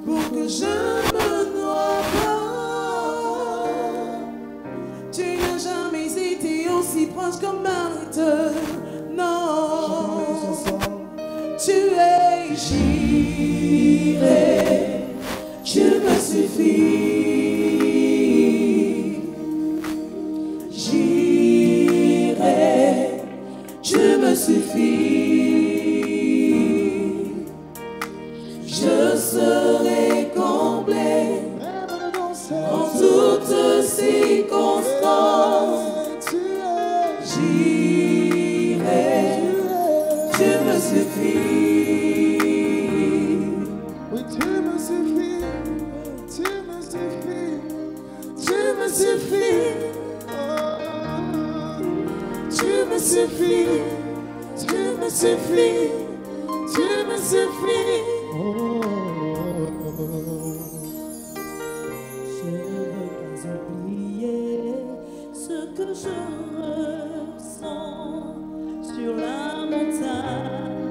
pour que je me noie pas. Tu n'as jamais été aussi proche comme maintenant. Tu es, j'irai, tu me suffis. J'irai, tu me suffis. Je serai comblé en toutes circonstances. J'irai, tu me suffis. Oui, tu me suffis, tu me suffis, tu me suffis. Tu me suffis, tu me suffis, tu me suffis. Je ne veux pas oublier ce que je ressens sur la montagne.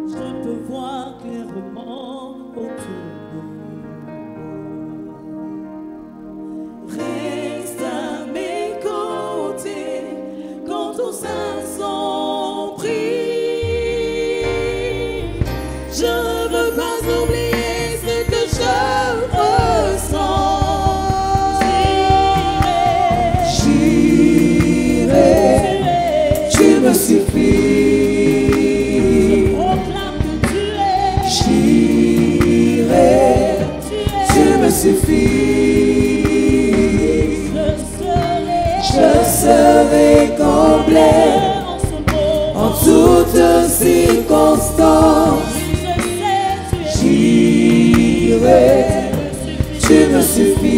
Je peux voir clairement autour de nous. Reste à mes côtés quand tous saints sont pris. Je ne veux pas oublier ce que je ressens. J'irai, tu me suffis. Je proclame que tu es. J'irai, tu me suffis. Je serai comblé en toutes circonstances. J'irai, tu me suffis.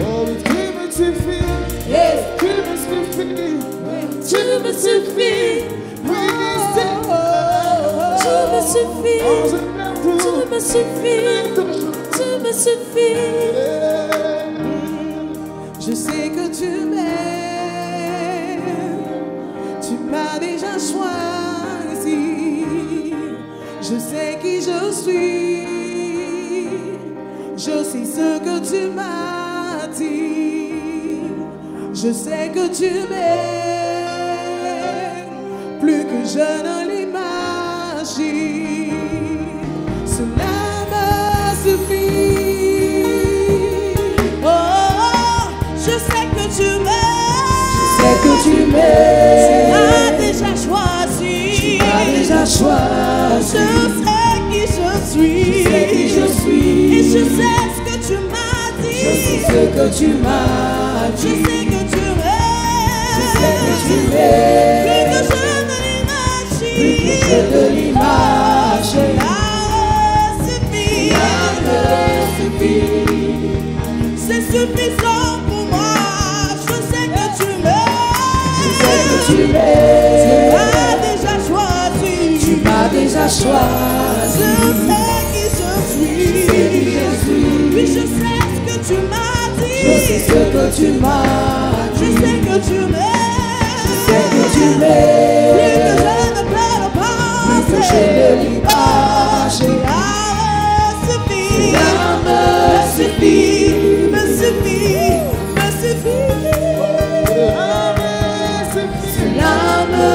Oh, tu me suffis, tu me suffis, tu me suffis. Oui, Tu me suffis, tu me suffis, tu me suffis. Je sais que tu m'aimes, tu m'as déjà choisi. Je sais qui je suis, je sais ce que tu m'as dit. Je sais que tu m'aimes plus que je ne l'imagine. Cela me suffit. Oh, je sais que tu m'aimes. Je sais que tu m'aimes. Tu m'as déjà choisi. Tu m'as déjà choisi. Je sais qui je suis. Je sais qui je suis. Et je sais ce que tu m'as dit. Je sais ce que tu m'as Je dit. sais que tu m'aimes. Je sais que tu m'aimes. Plus que je ne l'imagine. Plus que je ne l'imagine. C'est suffisant pour moi. Je sais que tu m'aimes. Je sais que tu m'aimes. Tu m'as déjà choisi. Tu m'as déjà choisi. Je sais qui je suis. Je sais qui je suis. Oui, je sais ce que tu m'as dit. Je sais ce que tu m'as Je dit. sais que tu m'aimes. Je sais que tu m'aimes. Plus que je ne peux le Plus que je ne l'imagine. Cela me suffit. Me suffit. Me suffit. Cela me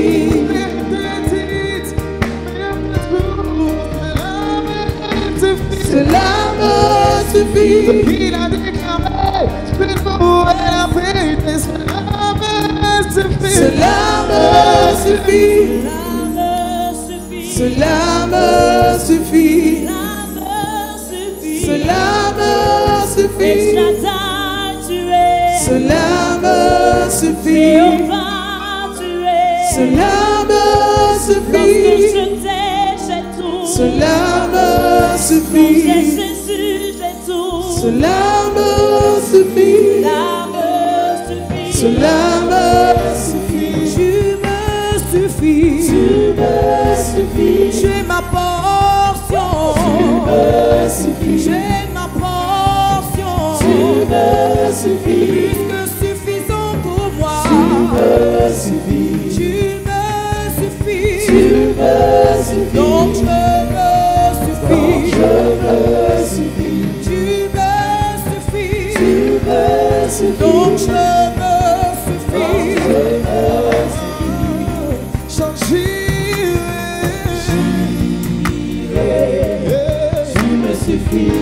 suffit. Cela me suffit. Cela me suffit. Cela me suffit. Cela me suffit. Cela me suffit. Cela me suffit. Cela me suffit. Cela me suffit. Cela me suffit. Tu me suffis. Tu me suffis. Tu es ma portion. Tu me suffis. Tu es ma portion. Tu me suffis. Plus que suffisant pour moi. Tu me suffis. Tu me suffis. Tu me suffis. Donc je me suffis. Je me suffis. Tu me suffis. Tu me suffis. Donc je me suffis. Tu me suffis.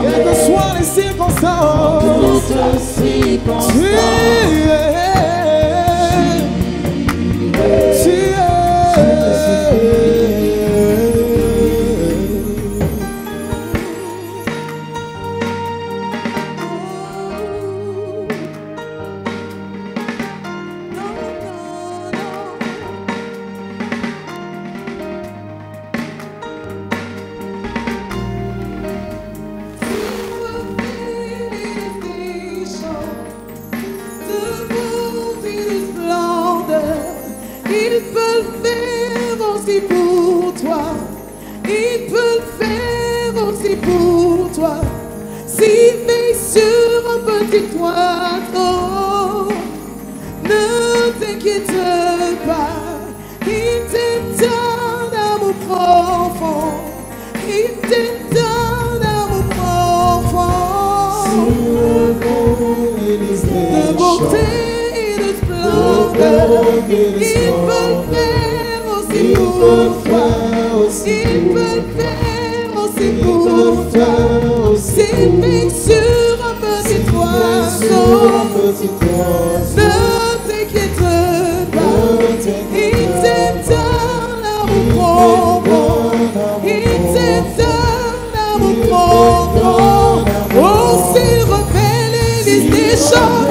Quelles que soient les circonstances, il peut le faire aussi pour toi. Il peut le faire aussi pour toi. S'il fait sur un petit toit, oh, ne t'inquiète pas. Il t'aime d'un amour profond. Il t'aime d'un amour profond. De beauté et de splendeur. Il peut le faire aussi pour toi. Il peut le faire aussi pour toi. S'il fait sur un petit oiseau, ne t'inquiète pas. Il t'aime d'un amour profond. Il t'aime d'un amour profond. Oh, s'il refait l'Élysée des champs,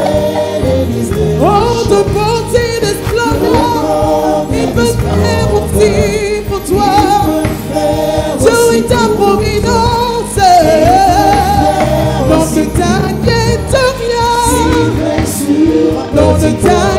oh, de beauté, de splendeur, il peut faire aussi pour toi. Tout est ta providence, donc ne t'inquiète rien, donc ne t'inquiète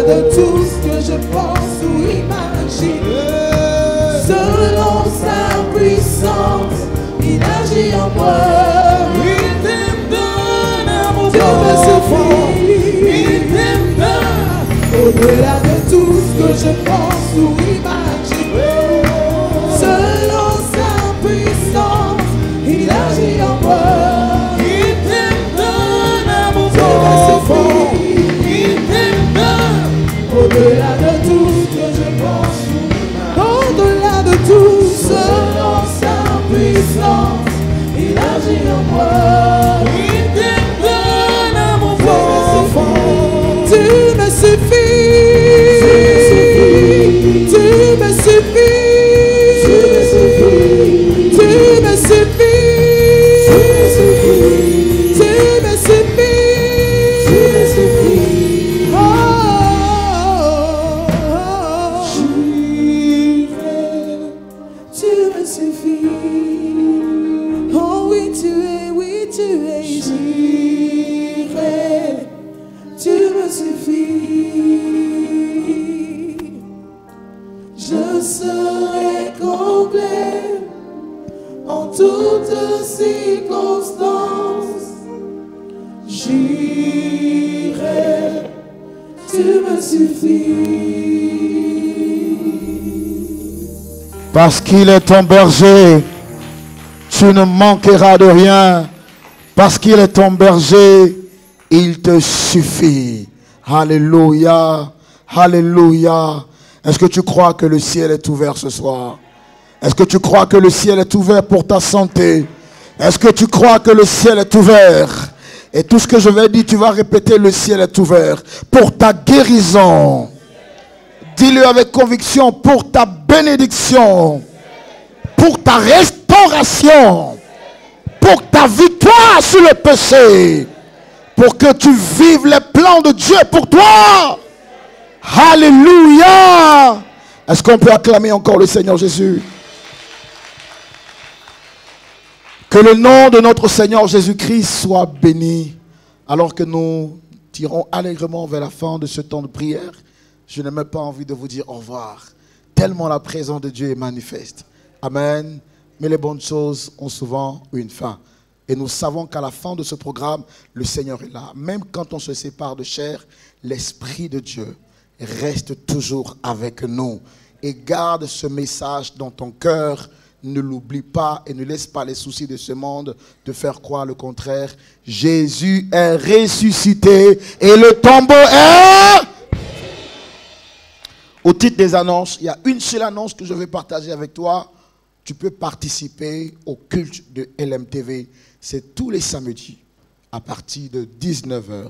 de tout ce que je pense ou imagine. Selon sa puissance, il agit en moi. Il t'aime d'un amour profond. Il t'aime d'un au-delà de tout ce que je pense ou imagine. Selon sa puissance, il agit en moi. Il t'aime d'un amour profond. Il t'aime d'un au-delà de tout ce que je pense ou imagine. Au-delà de tout, selon sa puissance, il agit en moi. Il t'aime d'un amour profond. Tu me suffis. Tu me suffis. Tu me suffis. Tu me suffis. Tu me suffis. Tu me suffis. Oh, tu me suffis. Oh oui tu es, j'irai. Tu me suffis. Je serai complet en toutes circonstances. J'irai. Tu me suffis. Parce qu'il est ton berger, tu ne manqueras de rien. Parce qu'il est ton berger, il te suffit. Alléluia. Alléluia. Est-ce que tu crois que le ciel est ouvert ce soir? Est-ce que tu crois que le ciel est ouvert pour ta santé? Est-ce que tu crois que le ciel est ouvert? Et tout ce que je vais dire, tu vas répéter, le ciel est ouvert pour ta guérison. Dis-le avec conviction, pour ta bénédiction, pour ta restauration, pour ta victoire sur le péché, pour que tu vives les plans de Dieu pour toi. Alléluia. Est-ce qu'on peut acclamer encore le Seigneur Jésus? Que le nom de notre Seigneur Jésus-Christ soit béni. Alors que nous tirons allègrement vers la fin de ce temps de prière, je n'ai même pas envie de vous dire au revoir. Tellement la présence de Dieu est manifeste. Amen. Mais les bonnes choses ont souvent une fin. Et nous savons qu'à la fin de ce programme, le Seigneur est là. Même quand on se sépare de chair, l'Esprit de Dieu reste toujours avec nous. Et garde ce message dans ton cœur. Ne l'oublie pas et ne laisse pas les soucis de ce monde te faire croire le contraire. Jésus est ressuscité et le tombeau est... Au titre des annonces, il y a une seule annonce que je vais partager avec toi. Tu peux participer au culte de LMTV. C'est tous les samedis à partir de 19h.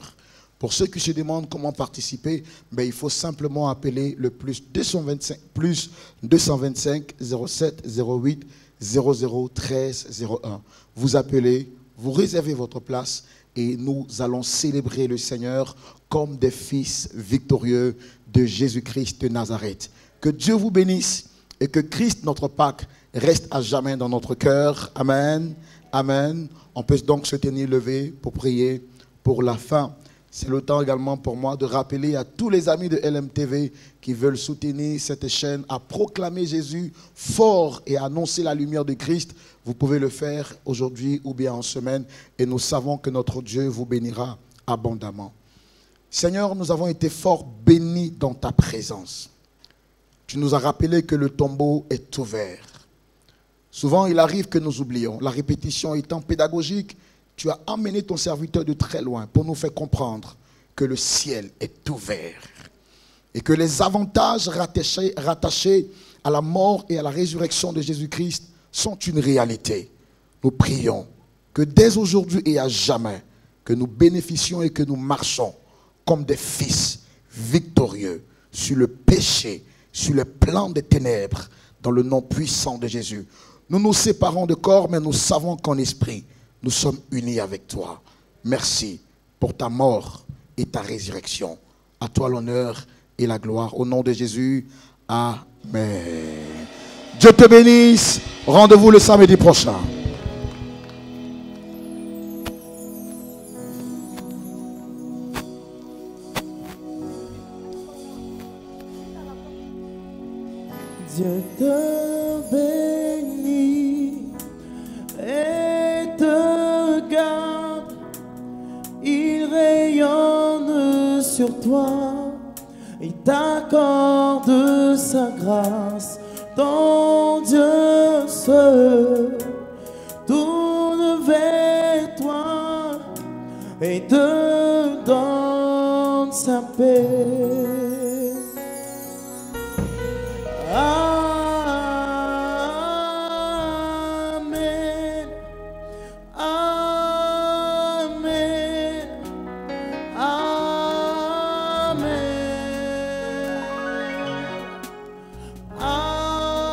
Pour ceux qui se demandent comment participer, il faut simplement appeler le plus 225 07 08 00 13 01. Vous appelez, vous réservez votre place et nous allons célébrer le Seigneur comme des fils victorieux de Jésus-Christ de Nazareth. Que Dieu vous bénisse et que Christ, notre Pâque, reste à jamais dans notre cœur. Amen. Amen. On peut donc se tenir levé pour prier pour la fin. C'est le temps également pour moi de rappeler à tous les amis de LMTV qui veulent soutenir cette chaîne à proclamer Jésus fort et à annoncer la lumière de Christ. Vous pouvez le faire aujourd'hui ou bien en semaine et nous savons que notre Dieu vous bénira abondamment. Seigneur, nous avons été fort bénis dans ta présence. Tu nous as rappelé que le tombeau est ouvert. Souvent, il arrive que nous oublions. La répétition étant pédagogique, tu as emmené ton serviteur de très loin pour nous faire comprendre que le ciel est ouvert et que les avantages rattachés à la mort et à la résurrection de Jésus-Christ sont une réalité. Nous prions que dès aujourd'hui et à jamais, que nous bénéficions et que nous marchons comme des fils victorieux sur le péché, sur le plan des ténèbres, dans le nom puissant de Jésus. Nous nous séparons de corps, mais nous savons qu'en esprit, nous sommes unis avec toi. Merci pour ta mort et ta résurrection. À toi l'honneur et la gloire. Au nom de Jésus, amen. Dieu te bénisse. Rendez-vous le samedi prochain. Dieu te bénit et te garde. Il rayonne sur toi et t'accorde sa grâce. Ton Dieu se tourne vers toi et te donne sa paix. Amen. Amen. Amen.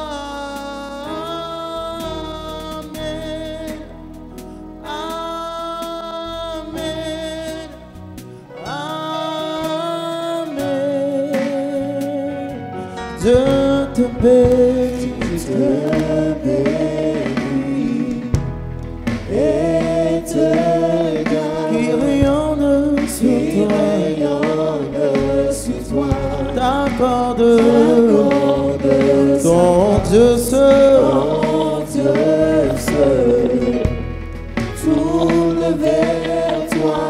Dieu te bénit et te garde. Qui rayonne sur toi, t'accorde ton Dieu se tourne vers toi.